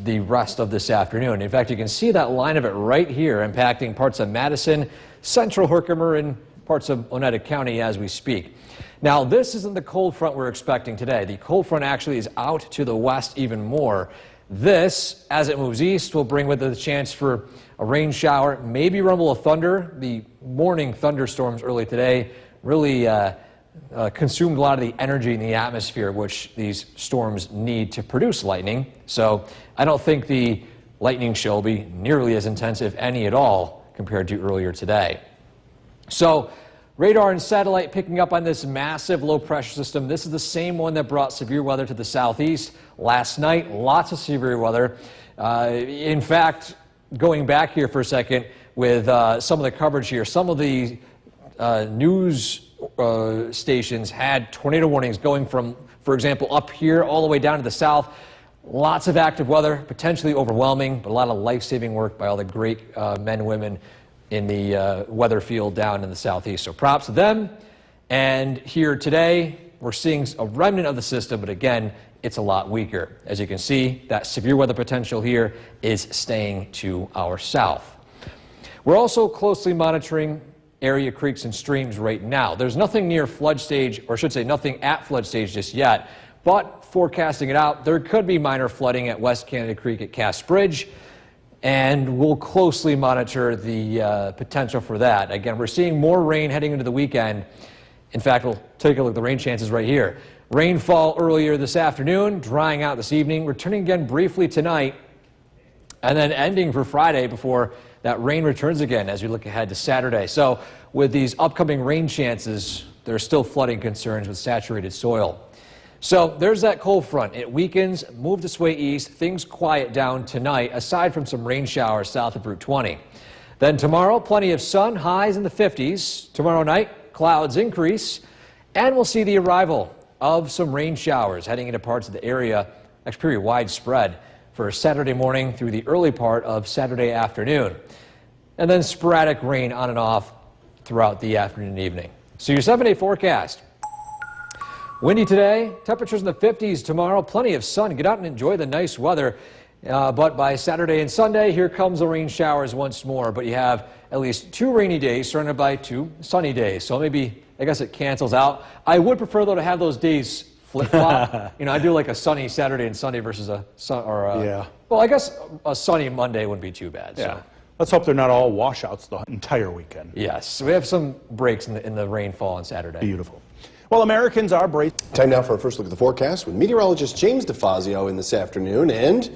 the rest of this afternoon. In fact, you can see that line of it right here impacting parts of Madison, central Herkimer, and parts of Oneida County as we speak. Now, this isn't the cold front we're expecting today. The cold front actually is out to the west even more. This, as it moves east, will bring with it the chance for a rain shower, maybe rumble of thunder. The morning thunderstorms early today really consumed a lot of the energy in the atmosphere, which these storms need to produce lightning. So I don't think the lightning show will be nearly as intense, if any at all, compared to earlier today. So radar and satellite picking up on this massive low pressure system. This is the same one that brought severe weather to the southeast last night. Lots of severe weather. In fact, going back here for a second with some of the coverage here, some of the news stations had tornado warnings going from, for example, up here all the way down to the south. Lots of active weather, potentially overwhelming, but a lot of life-saving work by all the great men and women in the weather field down in the southeast. So props to them. And here today, we're seeing a remnant of the system, but again, it's a lot weaker. As you can see, that severe weather potential here is staying to our south. We're also closely monitoring area creeks and streams right now. There's nothing near flood stage, or I should say nothing at flood stage just yet, but forecasting it out, there could be minor flooding at West Canada Creek at Cass Bridge, and we'll closely monitor the potential for that. Again, we're seeing more rain heading into the weekend. In fact, we'll take a look at the rain chances right here. Rainfall earlier this afternoon, drying out this evening, returning again briefly tonight, and then ending for Friday before that rain returns again as we look ahead to Saturday. So with these upcoming rain chances, there are still flooding concerns with saturated soil. So there's that cold front. It weakens, moved its way east. Things quiet down tonight, aside from some rain showers south of Route 20. Then tomorrow, plenty of sun, highs in the 50s. Tomorrow night, clouds increase, and we'll see the arrival of some rain showers heading into parts of the area, actually pretty widespread, for Saturday morning through the early part of Saturday afternoon. And then sporadic rain on and off throughout the afternoon and evening. So your 7-day forecast. Windy today, temperatures in the 50s tomorrow, plenty of sun. Get out and enjoy the nice weather. But by Saturday and Sunday, here comes the rain showers once more. But you have at least 2 rainy days surrounded by 2 sunny days. So maybe, I guess it cancels out. I would prefer, though, to have those days flip-flop. I do like a sunny Saturday and Sunday versus a sun, or a, well, I guess a sunny Monday wouldn't be too bad. Yeah. So. Let's hope they're not all washouts the entire weekend. Yes, so we have some breaks in the rainfall on Saturday. Beautiful. Well, Americans are braced. Time now for a first look at the forecast with meteorologist James DeFazio in this afternoon, and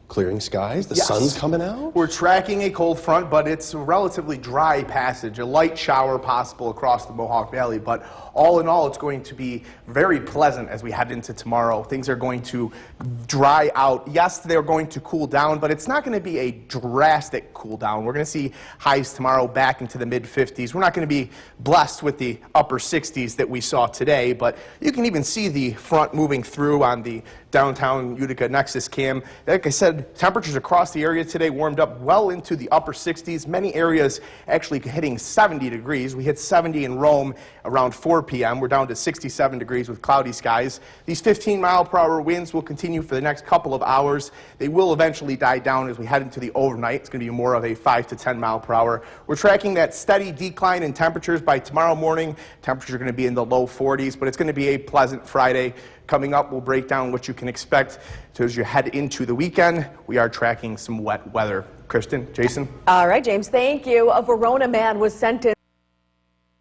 clearing skies, the sun's coming out. We're tracking a cold front, but it's a relatively dry passage, a light shower possible across the Mohawk Valley, but all in all, it's going to be very pleasant as we head into tomorrow. Things are going to dry out. Yes, they're going to cool down, but it's not going to be a drastic cool down. We're going to see highs tomorrow back into the mid-50s. We're not going to be blessed with the upper 60s that we saw today, but you can even see the front moving through on the downtown Utica Nexus cam. Like I said, temperatures across the area today warmed up well into the upper 60s. Many areas actually hitting 70 degrees. We hit 70 in Rome around 4 p.m. We're down to 67 degrees with cloudy skies. These 15-mile-per-hour winds will continue for the next couple of hours. They will eventually die down as we head into the overnight. It's going to be more of a 5 to 10 mile per hour. We're tracking that steady decline in temperatures. By tomorrow morning, temperatures are going to be in the low 40s, but it's going to be a pleasant Friday. Coming up, we'll break down what you can expect as you head into the weekend. We are tracking some wet weather. Kristen, Jason? All right, James, thank you. A Verona man was sentenced.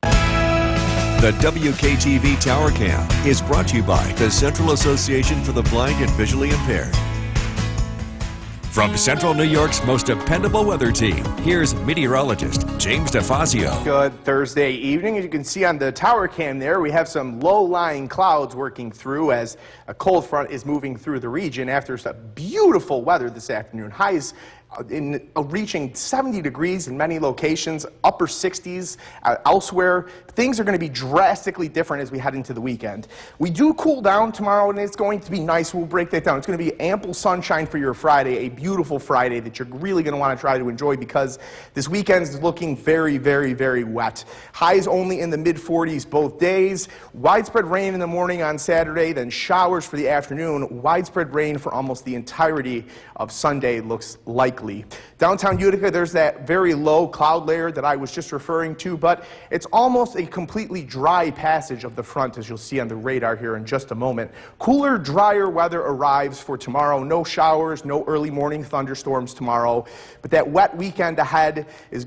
The WKTV Tower Cam is brought to you by the Central Association for the Blind and Visually Impaired. From Central New York's most dependable weather team, here's meteorologist James DeFazio. Good Thursday evening. As you can see on the tower cam there, we have some low-lying clouds working through as a cold front is moving through the region after some beautiful weather this afternoon. Highs reaching 70 degrees in many locations, upper 60s elsewhere. Things are going to be drastically different as we head into the weekend. We do cool down tomorrow, and it's going to be nice. We'll break that down. It's going to be ample sunshine for your Friday, a beautiful Friday that you're really going to want to try to enjoy because this weekend is looking very, very, very wet. Highs only in the mid-40s both days. Widespread rain in the morning on Saturday, then showers for the afternoon. Widespread rain for almost the entirety of Sunday looks likely. Downtown Utica, there's that very low cloud layer that I was just referring to, but it's almost a completely dry passage of the front, as you'll see on the radar here in just a moment. Cooler, drier weather arrives for tomorrow. No showers, no early morning thunderstorms tomorrow, but that wet weekend ahead is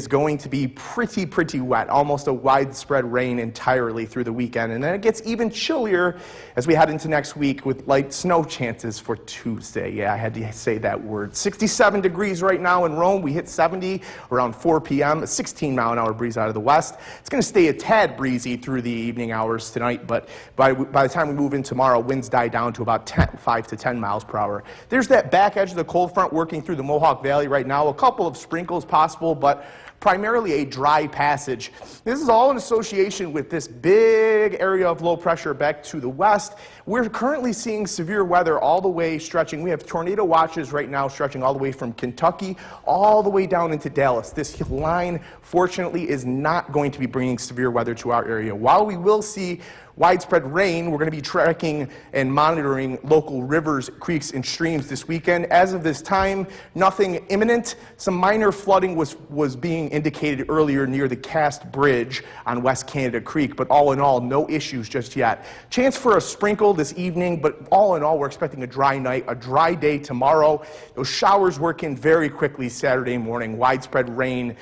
going to be pretty wet, almost a widespread rain entirely through the weekend. And then it gets even chillier as we head into next week with light snow chances for Tuesday. Yeah, I had to say that word. 67 degrees right now in Rome. We hit 70 around 4 p.m. A 16-mile-an-hour breeze out of the west. It's going to stay a tad breezy through the evening hours tonight, but by the time we move in tomorrow, winds die down to about 5 to 10 miles per hour. There's that back edge of the cold front working through the Mohawk Valley right now. A couple of sprinkles possible, but primarily a dry passage. This is all in association with this big area of low pressure back to the west. We're currently seeing severe weather all the way stretching. We have tornado watches right now stretching all the way from Kentucky all the way down into Dallas. This line, fortunately, is not going to be bringing severe weather to our area. While we will see widespread rain, we're going to be tracking and monitoring local rivers, creeks, and streams this weekend. As of this time, nothing imminent. Some minor flooding was being indicated earlier near the Cast Bridge on West Canada Creek, but all in all, no issues just yet. Chance for a sprinkle this evening, but all in all, we're expecting a dry night, a dry day tomorrow. Those showers work in very quickly Saturday morning. Widespread rain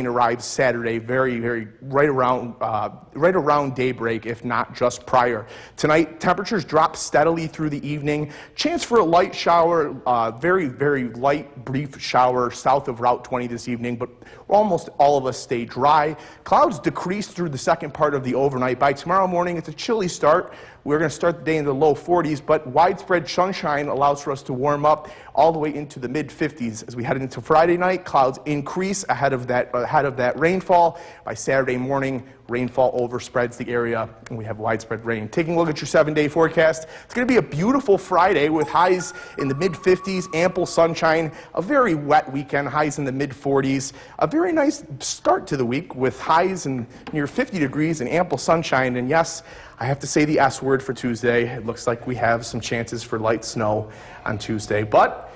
arrives Saturday, very right around daybreak, if not just prior. Tonight, temperatures drop steadily through the evening. Chance for a light shower, very light, brief shower south of Route 20 this evening, but almost all of us stay dry. Clouds decrease through the second part of the overnight. By tomorrow morning, it's a chilly start. We're going to start the day in the low 40s, but widespread sunshine allows for us to warm up all the way into the mid-50s. As we head into Friday night, clouds increase ahead of that rainfall. By Saturday morning, rainfall overspreads the area, and we have widespread rain. Taking a look at your 7-day forecast, it's going to be a beautiful Friday with highs in the mid-50s, ample sunshine, a very wet weekend, highs in the mid-40s. A very nice start to the week with highs in near 50 degrees and ample sunshine. And yes, I have to say the S word for Tuesday. It looks like we have some chances for light snow on Tuesday, but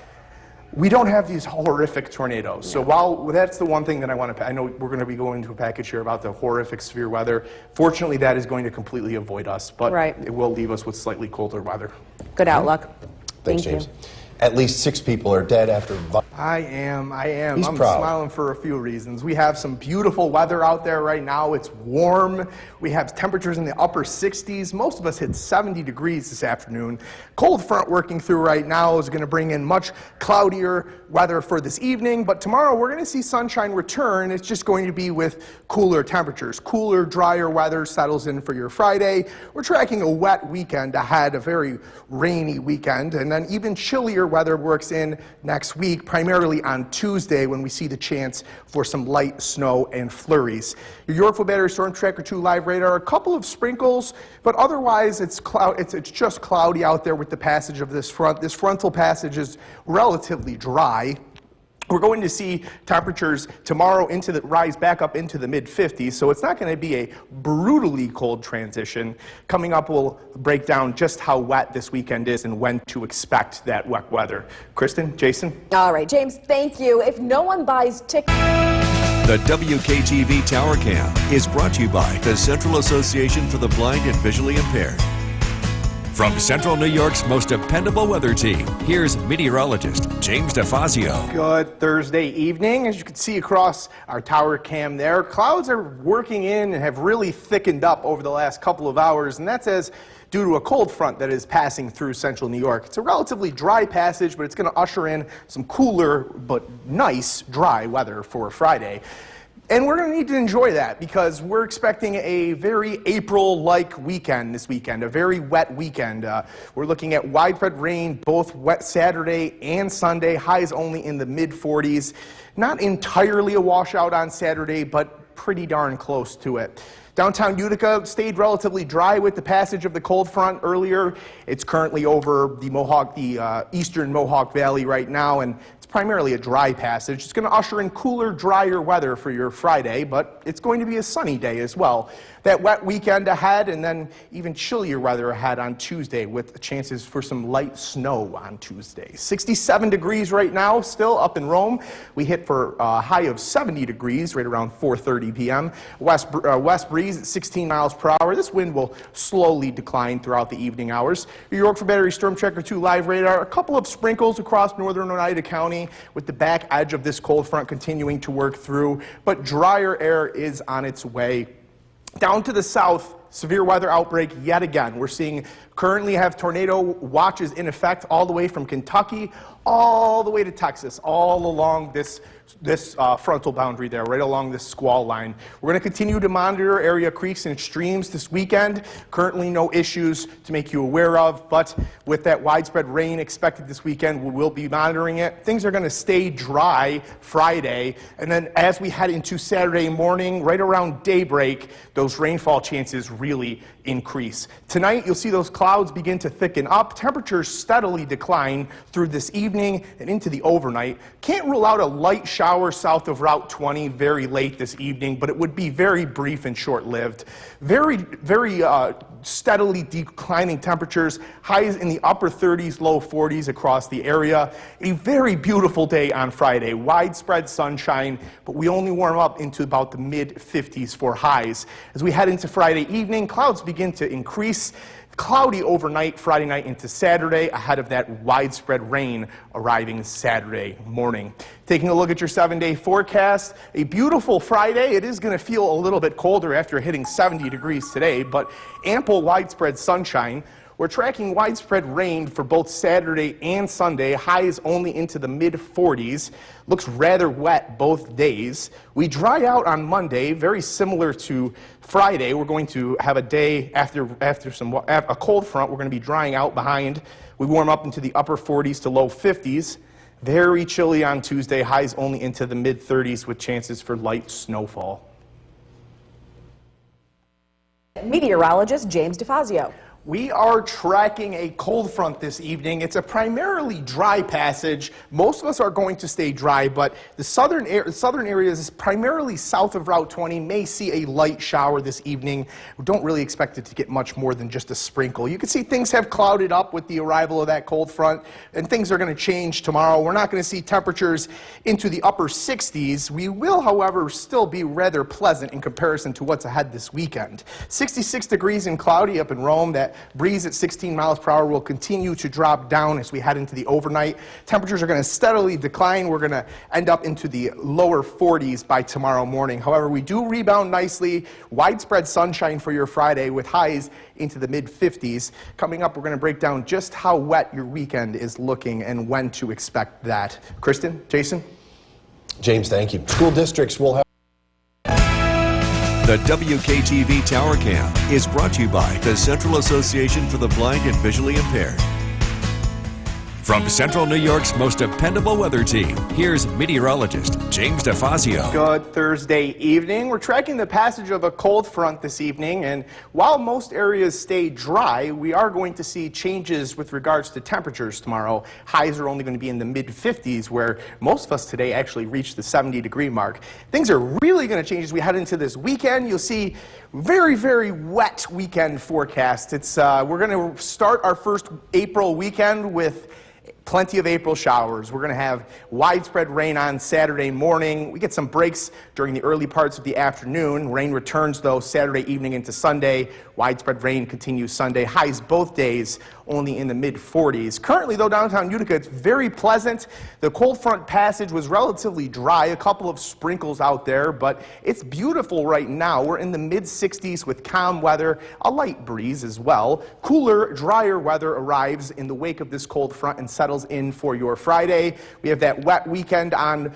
we don't have these horrific tornadoes. So while that's the one thing that I know we're going to be going to a package here about the horrific severe weather. Fortunately, that is going to completely avoid us, but it will leave us with slightly colder weather. Good outlook. Thanks, James. At least 6 people are dead after. I am. He's I'm proud. smiling for a few reasons. We have some beautiful weather out there right now. It's warm. We have temperatures in the upper 60s. Most of us hit 70 degrees this afternoon. Cold front working through right now is going to bring in much cloudier weather for this evening, but tomorrow we're going to see sunshine return. It's just going to be with cooler temperatures. Cooler, drier weather settles in for your Friday. We're tracking a wet weekend ahead, a very rainy weekend, and then even chillier weather works in next week, primarily on Tuesday when we see the chance for some light snow and flurries. Your Yorkville Battery Storm Tracker 2 live radar, a couple of sprinkles, but otherwise it's just cloudy out there with the passage of this front. This frontal passage is relatively dry. We're going to see temperatures tomorrow rise back up into the mid-50s, so it's not going to be a brutally cold transition. Coming up, we'll break down just how wet this weekend is and when to expect that wet weather. Kristen, Jason? All right, James, thank you. If no one buys tickets... The WKTV Tower Cam is brought to you by the Central Association for the Blind and Visually Impaired. From Central New York's most dependable weather team, here's meteorologist James DeFazio. Good Thursday evening. As you can see across our tower cam there, clouds are working in and have really thickened up over the last couple of hours, and that's due to a cold front that is passing through central New York. It's a relatively dry passage, but it's going to usher in some cooler but nice dry weather for Friday. And we're going to need to enjoy that because we're expecting a very April-like weekend this weekend, a very wet weekend. We're looking at widespread rain both wet Saturday and Sunday, highs only in the mid-40s. Not entirely a washout on Saturday, but pretty darn close to it. Downtown Utica stayed relatively dry with the passage of the cold front earlier. It's currently over the eastern Mohawk Valley right now, and it's primarily a dry passage. It's going to usher in cooler, drier weather for your Friday, but it's going to be a sunny day as well. That wet weekend ahead, and then even chillier weather ahead on Tuesday with chances for some light snow on Tuesday. 67 degrees right now, still up in Rome. We hit for a high of 70 degrees right around 4:30 p.m. West breeze at 16 miles per hour. This wind will slowly decline throughout the evening hours. Your Yorkville Battery Storm Tracker 2 live radar, a couple of sprinkles across northern Oneida County with the back edge of this cold front continuing to work through, but drier air is on its way. Down to the south, severe weather outbreak yet again. We're seeing currently have tornado watches in effect all the way from Kentucky all the way to Texas, all along this frontal boundary there, right along this squall line. We're going to continue to monitor area creeks and streams this weekend. Currently no issues to make you aware of, but with that widespread rain expected this weekend, we will be monitoring it. Things are going to stay dry Friday, and then as we head into Saturday morning, right around daybreak, those rainfall chances really increase. Tonight, you'll see those clouds begin to thicken up. Temperatures steadily decline through this evening and into the overnight. Can't rule out a light shower south of Route 20 very late this evening, but it would be very brief and short-lived. Very steadily declining temperatures, highs in the upper 30s, low 40s across the area. A very beautiful day on Friday, widespread sunshine, but we only warm up into about the mid-50s for highs. As we head into Friday evening, clouds begin to increase. Cloudy overnight, Friday night into Saturday, ahead of that widespread rain arriving Saturday morning. Taking a look at your 7-day forecast, a beautiful Friday. It is going to feel a little bit colder after hitting 70 degrees today, but ample widespread sunshine. We're tracking widespread rain for both Saturday and Sunday, highs only into the mid-40s. Looks rather wet both days. We dry out on Monday, very similar to Friday. We're going to have a day after a cold front. We're going to be drying out behind. We warm up into the upper 40s to low 50s. Very chilly on Tuesday, highs only into the mid-30s with chances for light snowfall. Meteorologist James DeFazio. We are tracking a cold front this evening. It's a primarily dry passage. Most of us are going to stay dry, but the southern areas, primarily south of Route 20, may see a light shower this evening. We don't really expect it to get much more than just a sprinkle. You can see things have clouded up with the arrival of that cold front, and things are going to change tomorrow. We're not going to see temperatures into the upper 60s. We will, however, still be rather pleasant in comparison to what's ahead this weekend. 66 degrees and cloudy up in Rome. That breeze at 16 miles per hour will continue to drop down as we head into the overnight. Temperatures are going to steadily decline. We're going to end up into the lower 40s by tomorrow morning. However, we do rebound nicely. Widespread sunshine for your Friday with highs into the mid-50s. Coming up, we're going to break down just how wet your weekend is looking and when to expect that. Kristen, Jason? James, thank you. School districts will have The WKTV Tower Cam is brought to you by the Central Association for the Blind and Visually Impaired. From Central New York's most dependable weather team, here's meteorologist James DeFazio. Good Thursday evening. We're tracking the passage of a cold front this evening, and while most areas stay dry, we are going to see changes with regards to temperatures tomorrow. Highs are only going to be in the mid-50s, where most of us today actually reached the 70-degree mark. Things are really going to change as we head into this weekend. You'll see very, very wet weekend forecast. We're going to start our first April weekend with plenty of April showers. We're going to have widespread rain on Saturday morning. We get some breaks during the early parts of the afternoon. Rain returns, though, Saturday evening into Sunday. Widespread rain continues Sunday. Highs both days only in the mid-40s. Currently, though, downtown Utica, it's very pleasant. The cold front passage was relatively dry. A couple of sprinkles out there, but it's beautiful right now. We're in the mid-60s with calm weather, a light breeze as well. Cooler, drier weather arrives in the wake of this cold front and settles in for your Friday. We have that wet weekend ahead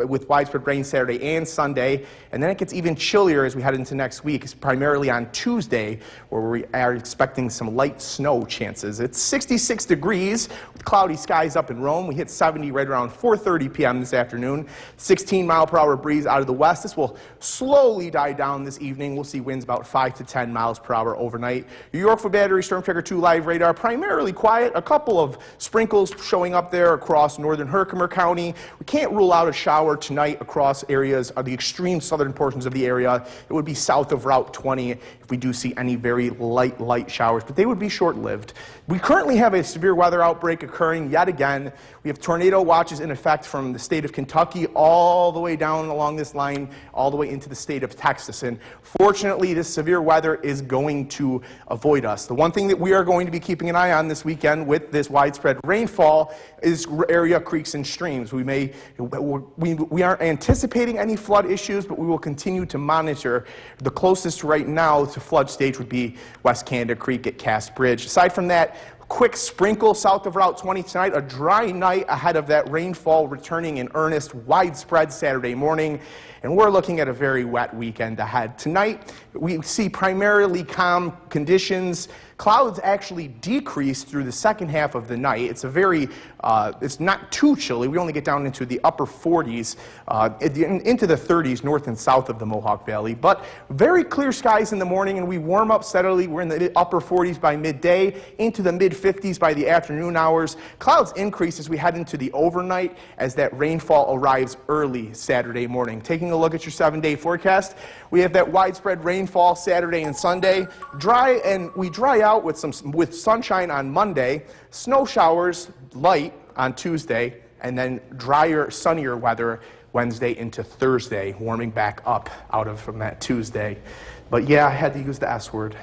with widespread rain Saturday and Sunday, and then it gets even chillier as we head into next week. It's primarily on Tuesday where we are expecting some light snow chances. It's 66 degrees with cloudy skies up in Rome. We hit 70 right around 4:30 p.m. this afternoon. 16-mile-per-hour breeze out of the west. This will slowly die down this evening. We'll see winds about 5 to 10 miles per hour overnight. Your Yorkville Battery Storm Tracker 2 live radar primarily quiet. A couple of sprinkles showing up there across northern Herkimer County. We can't rule out a shower tonight across areas of the extreme southern portions of the area. It would be south of Route 20 if we do see any very light showers, but they would be short-lived. We currently have a severe weather outbreak occurring yet again. We have tornado watches in effect from the state of Kentucky all the way down along this line, all the way into the state of Texas. And fortunately, this severe weather is going to avoid us. The one thing that we are going to be keeping an eye on this weekend with this widespread rainfall is area creeks and streams. We aren't anticipating any flood issues, but we will continue to monitor. The closest right now to flood stage would be West Canada Creek at Cass Bridge. Aside from that, quick sprinkle south of Route 20 tonight, a dry night ahead of that rainfall returning in earnest, widespread Saturday morning, and we're looking at a very wet weekend ahead. Tonight, we see primarily calm conditions. Clouds actually decrease through the second half of the night. It's not too chilly. We only get down into the upper 40s, into the 30s north and south of the Mohawk Valley. But very clear skies in the morning, and we warm up steadily. We're in the upper 40s by midday, into the mid-50s by the afternoon hours. Clouds increase as we head into the overnight as that rainfall arrives early Saturday morning. Taking a look at your 7-day forecast, we have that widespread rainfall Saturday and Sunday. Dry, and we dry out with sunshine on Monday, snow showers light on Tuesday, and then drier, sunnier weather Wednesday into Thursday, warming back up from that Tuesday. But yeah, I had to use the S word.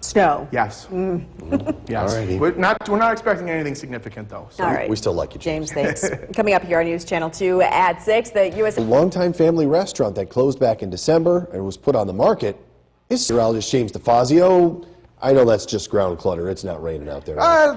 Snow. Yes. Yes. Alrighty. We're not expecting anything significant, though. So. All right. We still like you, James. James, thanks. Coming up here on News Channel 2 at 6, the U.S. A longtime family restaurant that closed back in December and was put on the market is meteorologist James DeFazio. I know that's just ground clutter. It's not raining out there.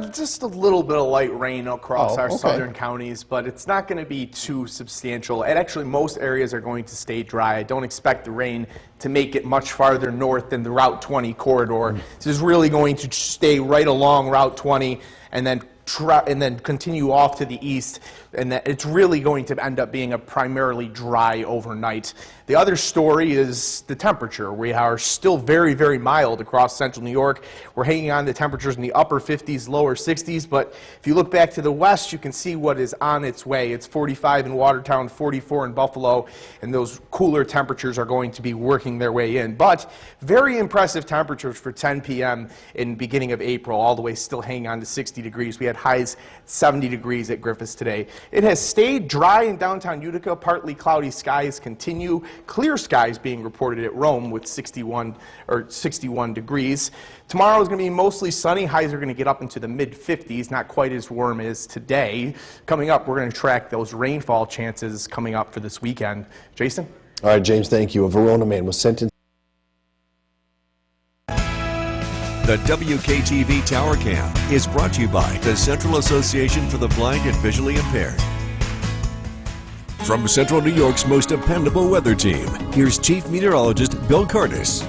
Just a little bit of light rain across our southern counties, but it's not going to be too substantial. And actually, most areas are going to stay dry. I don't expect the rain to make it much farther north than the Route 20 corridor. This is really going to stay right along Route 20 and then continue off to the east, and that it's really going to end up being a primarily dry overnight. The other story is the temperature. We are still very, very mild across central New York. We're hanging on to temperatures in the upper 50s, lower 60s, but if you look back to the west, you can see what is on its way. It's 45 in Watertown, 44 in Buffalo, and those cooler temperatures are going to be working their way in. But very impressive temperatures for 10 p.m. in beginning of April, all the way still hanging on to 60 degrees. We had highs 70 degrees at Griffiths today. It has stayed dry in downtown Utica. Partly cloudy skies continue. Clear skies being reported at Rome with 61 degrees. Tomorrow is going to be mostly sunny. Highs are going to get up into the mid-50s, not quite as warm as today. Coming up, we're going to track those rainfall chances coming up for this weekend. Jason? All right, James, thank you. A Verona man was sentenced. The WKTV Tower Cam is brought to you by the Central Association for the Blind and Visually Impaired. From Central New York's most dependable weather team, here's Chief Meteorologist Bill Curtis.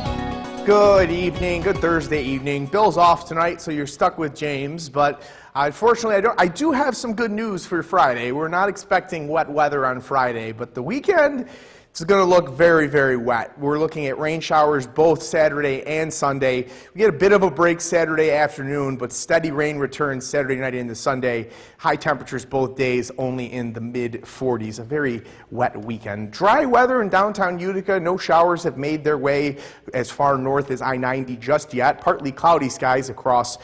Good evening, good Thursday evening. Bill's off tonight, so you're stuck with James, but unfortunately I do have some good news for Friday. We're not expecting wet weather on Friday, but the weekend, it's going to look very, very wet. We're looking at rain showers both Saturday and Sunday. We get a bit of a break Saturday afternoon, but steady rain returns Saturday night into Sunday. High temperatures both days, only in the mid-40s. A very wet weekend. Dry weather in downtown Utica. No showers have made their way as far north as I-90 just yet. Partly cloudy skies across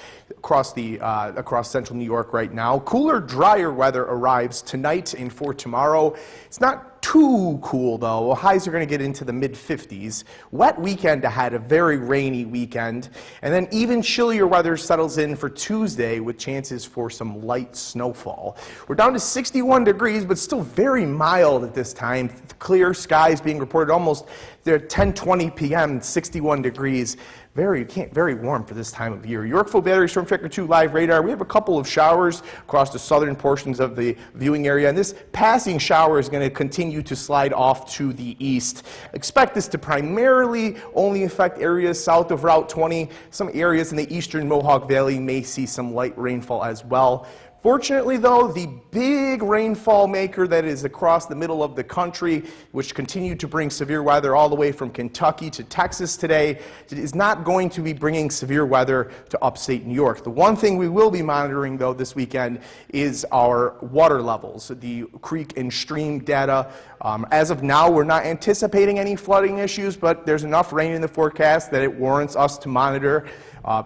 central New York right now. Cooler, drier weather arrives tonight and for tomorrow. It's not too cool though. Highs are going to get into the mid-50s. Wet weekend ahead, a very rainy weekend. And then even chillier weather settles in for Tuesday with chances for some light snowfall. We're down to 61 degrees, but still very mild at this time. Clear skies being reported almost there at 10:20 p.m., 61 degrees. Very warm for this time of year. Yorkville Battery Storm Tracker 2 live radar. We have a couple of showers across the southern portions of the viewing area, and this passing shower is going to continue to slide off to the east. Expect this to primarily only affect areas south of Route 20. Some areas in the eastern Mohawk Valley may see some light rainfall as well. Fortunately, though, the big rainfall maker that is across the middle of the country, which continued to bring severe weather all the way from Kentucky to Texas today, is not going to be bringing severe weather to upstate New York. The one thing we will be monitoring, though, this weekend is our water levels, the creek and stream data. As of now, we're not anticipating any flooding issues, but there's enough rain in the forecast that it warrants us to monitor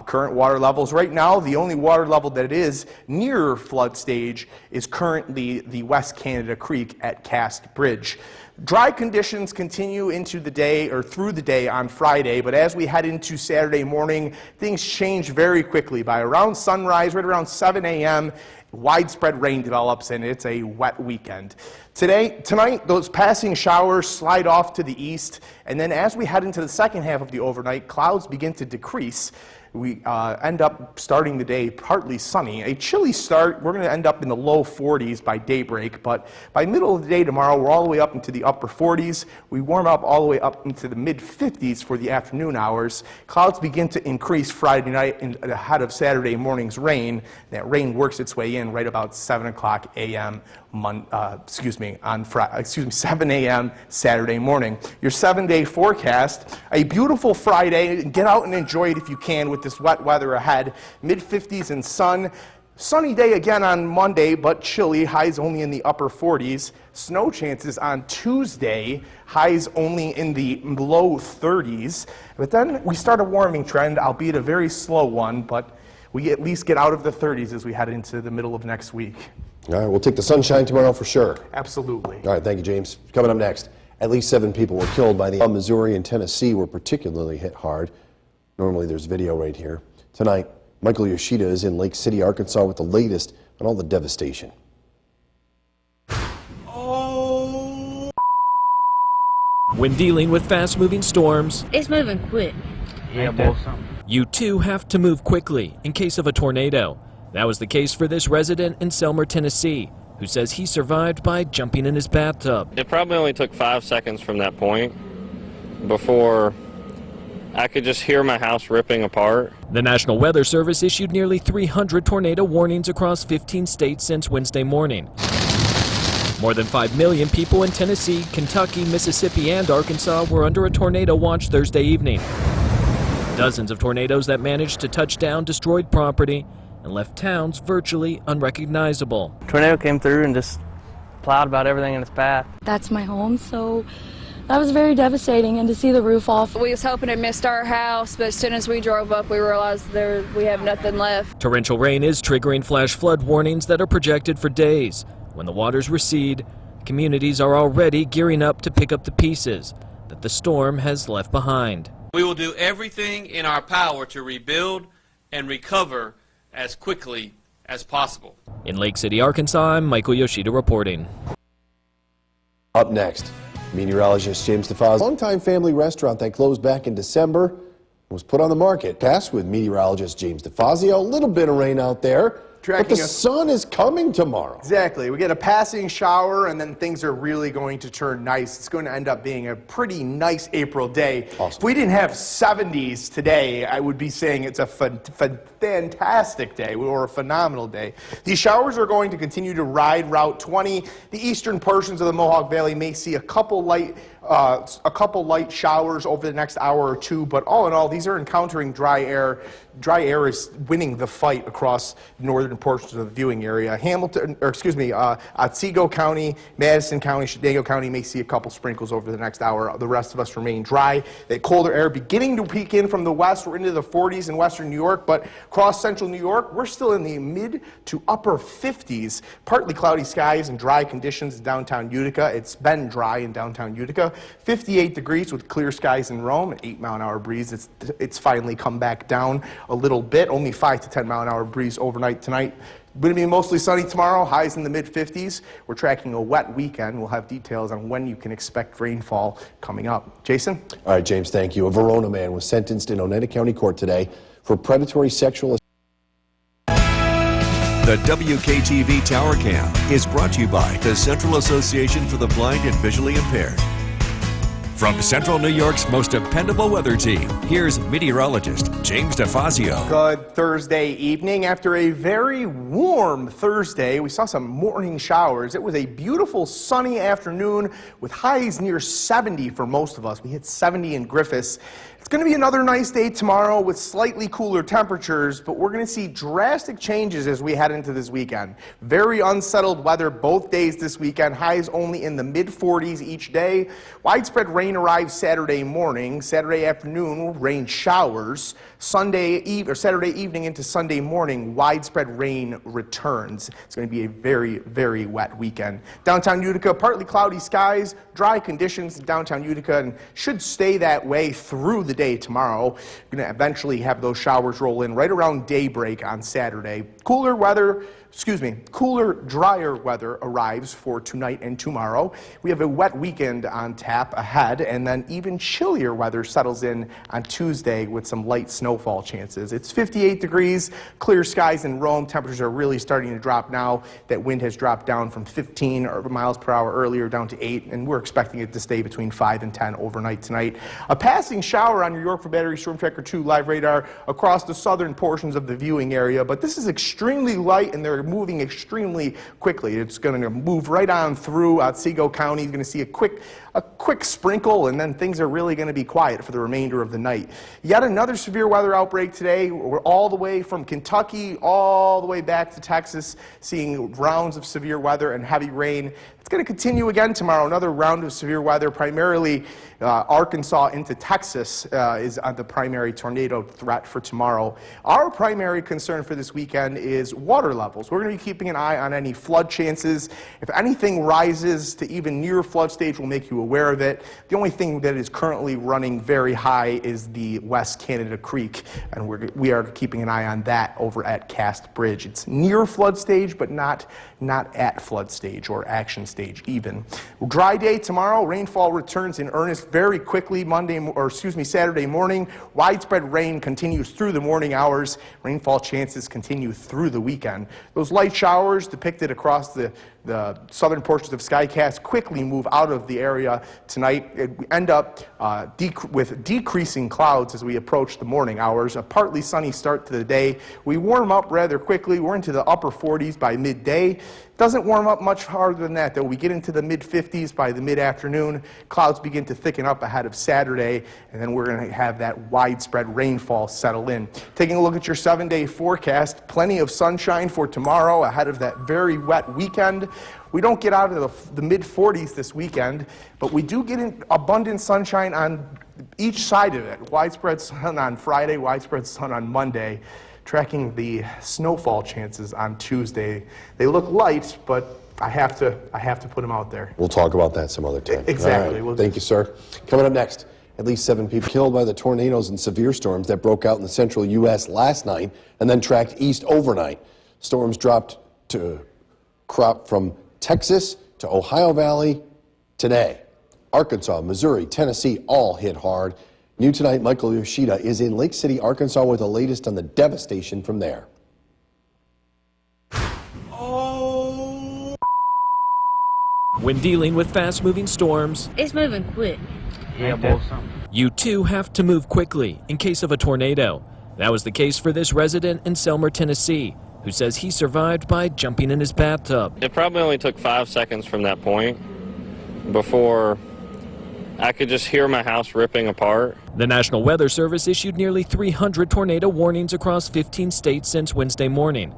current water levels. Right now, the only water level that is near flood stage is currently the West Canada Creek at Cast Bridge. Dry conditions continue into the day or through the day on Friday, but as we head into Saturday morning, things change very quickly. By around sunrise, right around 7 a.m., widespread rain develops and it's a wet weekend. Tonight, those passing showers slide off to the east, and then as we head into the second half of the overnight, clouds begin to decrease. We end up starting the day partly sunny. A chilly start. We're going to end up in the low 40s by daybreak, but by middle of the day tomorrow, we're all the way up into the upper 40s. We warm up all the way up into the mid-50s for the afternoon hours. Clouds begin to increase Friday night ahead of Saturday morning's rain. That rain works its way in right about 7 o'clock a.m. 7 a.m. Saturday morning. Your 7-day forecast, a beautiful Friday. Get out and enjoy it if you can with this wet weather ahead. Mid-50s and sun. Sunny day again on Monday, but chilly. Highs only in the upper 40s. Snow chances on Tuesday. Highs only in the low 30s. But then we start a warming trend, albeit a very slow one, but we at least get out of the 30s as we head into the middle of next week. All right, we'll take the sunshine tomorrow for sure. Absolutely. All right, thank you, James. Coming up next, at least 7 people were killed by the Missouri and Tennessee were particularly hit hard. Normally there's video right here. Tonight, Michael Yoshida is in Lake City, Arkansas with the latest on all the devastation. When dealing with fast-moving storms, it's moving quick. You too have to move quickly in case of a tornado. That was the case for this resident in Selmer, Tennessee, who says he survived by jumping in his bathtub. It probably only took 5 seconds from that point before I could just hear my house ripping apart. The National Weather Service issued nearly 300 tornado warnings across 15 states since Wednesday morning. More than 5 million people in Tennessee, Kentucky, Mississippi, and Arkansas were under a tornado watch Thursday evening. Dozens of tornadoes that managed to touch down destroyed property and left towns virtually unrecognizable. Tornado came through and just plowed about everything in its path. That's my home, so that was very devastating, and to see the roof off. We was hoping it missed our house, but as soon as we drove up, we realized we have nothing left. Torrential rain is triggering flash flood warnings that are projected for days. When the waters recede, communities are already gearing up to pick up the pieces that the storm has left behind. We will do everything in our power to rebuild and recover as quickly as possible. In Lake City, Arkansas, I'm Michael Yoshida reporting. Up next, meteorologist James DeFazio. Longtime family restaurant that closed back in December was put on the market. Cast with meteorologist James DeFazio. A little bit of rain out there. But the sun is coming tomorrow. Exactly. We get a passing shower, and then things are really going to turn nice. It's going to end up being a pretty nice April day. Awesome. If we didn't have 70s today, I would be saying it's a fantastic day or a phenomenal day. These showers are going to continue to ride Route 20. The eastern portions of the Mohawk Valley may see a couple light showers over the next hour or two, but all in all, these are encountering dry air. Dry air is winning the fight across northern portions of the viewing area. Otsego County, Madison County, Chenango County may see a couple sprinkles over the next hour. The rest of us remain dry. That colder air beginning to peek in from the west. We're into the 40s in western New York, but across central New York, we're still in the mid to upper 50s. Partly cloudy skies and dry conditions in downtown Utica. It's been dry in downtown Utica. 58 degrees with clear skies in Rome, an 8-mile-an-hour breeze. It's finally come back down a little bit, only 5 to 10-mile-an-hour breeze overnight tonight. Going to be mostly sunny tomorrow, highs in the mid-50s. We're tracking a wet weekend. We'll have details on when you can expect rainfall coming up. Jason? All right, James, thank you. A Verona man was sentenced in Oneida County Court today for predatory sexual assault. The WKTV Tower Cam is brought to you by the Central Association for the Blind and Visually Impaired. From Central New York's most dependable weather team, here's meteorologist James DeFazio. Good Thursday evening. After a very warm Thursday, we saw some morning showers. It was a beautiful sunny afternoon with highs near 70 for most of us. We hit 70 in Griffiths. It's going to be another nice day tomorrow with slightly cooler temperatures, but we're going to see drastic changes as we head into this weekend. Very unsettled weather both days this weekend. Highs only in the mid-40s each day. Widespread rain arrives Saturday morning. Saturday afternoon, rain showers. Saturday evening into Sunday morning, widespread rain returns. It's going to be a very, very wet weekend. Downtown Utica, partly cloudy skies, dry conditions in downtown Utica, and should stay that way through the day tomorrow. We're going to eventually have those showers roll in right around daybreak on Saturday. Cooler, drier weather arrives for tonight and tomorrow. We have a wet weekend on tap ahead, and then even chillier weather settles in on Tuesday with some light snowfall chances. It's 58 degrees, clear skies in Rome. Temperatures are really starting to drop now. That wind has dropped down from 15 miles per hour earlier down to 8, and we're expecting it to stay between 5 and 10 overnight tonight. A passing shower on your Yorkville Battery Storm Tracker 2 live radar across the southern portions of the viewing area, but this is extremely light, and they're moving extremely quickly. It's going to move right on through Otsego County. You're going to see a quick sprinkle, and then things are really going to be quiet for the remainder of the night. Yet another severe weather outbreak today. We're all the way from Kentucky all the way back to Texas, seeing rounds of severe weather and heavy rain. It's going to continue again tomorrow. Another round of severe weather, primarily Arkansas into Texas is the primary tornado threat for tomorrow. Our primary concern for this weekend is water levels. We're going to be keeping an eye on any flood chances. If anything rises to even near flood stage, we'll make you aware of it. The only thing that is currently running very high is the West Canada Creek, and we are keeping an eye on that over at Cast Bridge. It's near flood stage, but not at flood stage or action stage even. Dry day tomorrow. Rainfall returns in earnest very quickly Saturday morning. Widespread rain continues through the morning hours. Rainfall chances continue through the weekend. Those light showers depicted across the southern portions of SkyCast quickly move out of the area area tonight. We end up with decreasing clouds as we approach the morning hours. A partly sunny start to the day. We warm up rather quickly. We're into the upper 40s by midday. Doesn't warm up much harder than that, though. We get into the mid-50s by the mid-afternoon. Clouds begin to thicken up ahead of Saturday, and then we're going to have that widespread rainfall settle in. Taking a look at your 7-day forecast, plenty of sunshine for tomorrow ahead of that very wet weekend. We don't get out of the mid-40s this weekend, but we do get in abundant sunshine on each side of it. Widespread sun on Friday, widespread sun on Monday. Tracking the snowfall chances on Tuesday. They look light, but I have to put them out there. We'll talk about that some other time. Exactly. All right. Thank you, sir. Coming up next, at least 7 people killed by the tornadoes and severe storms that broke out in the central U.S. last night and then tracked east overnight. Storms dropped to crop from Texas to Ohio Valley today. Arkansas, Missouri, Tennessee all hit hard. New tonight, Michael Yoshida is in Lake City, Arkansas with the latest on the devastation from there. When dealing with fast-moving storms, It's moving quick. you too have to move quickly in case of a tornado. That was the case for this resident in Selmer, Tennessee, who says he survived by jumping in his bathtub. It probably only took 5 seconds from that point before I could just hear my house ripping apart. The National Weather Service issued nearly 300 tornado warnings across 15 states since Wednesday morning.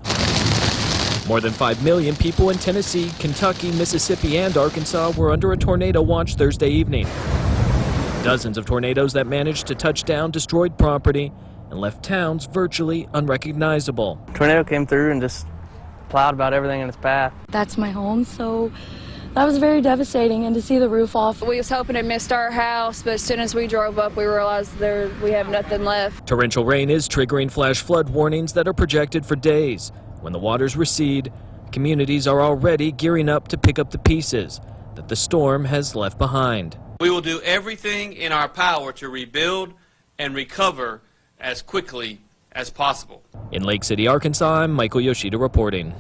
More than 5 million people in Tennessee, Kentucky, Mississippi, and Arkansas were under a tornado watch Thursday evening. Dozens of tornadoes that managed to touch down destroyed property and left towns virtually unrecognizable. Tornado came through and just plowed about everything in its path. That's my home, so that was very devastating, and to see the roof off. We was hoping it missed our house, but as soon as we drove up, we realized we have nothing left. Torrential rain is triggering flash flood warnings that are projected for days. When the waters recede, communities are already gearing up to pick up the pieces that the storm has left behind. We will do everything in our power to rebuild and recover as quickly as possible. In Lake City, Arkansas, I'm Michael Yoshida reporting.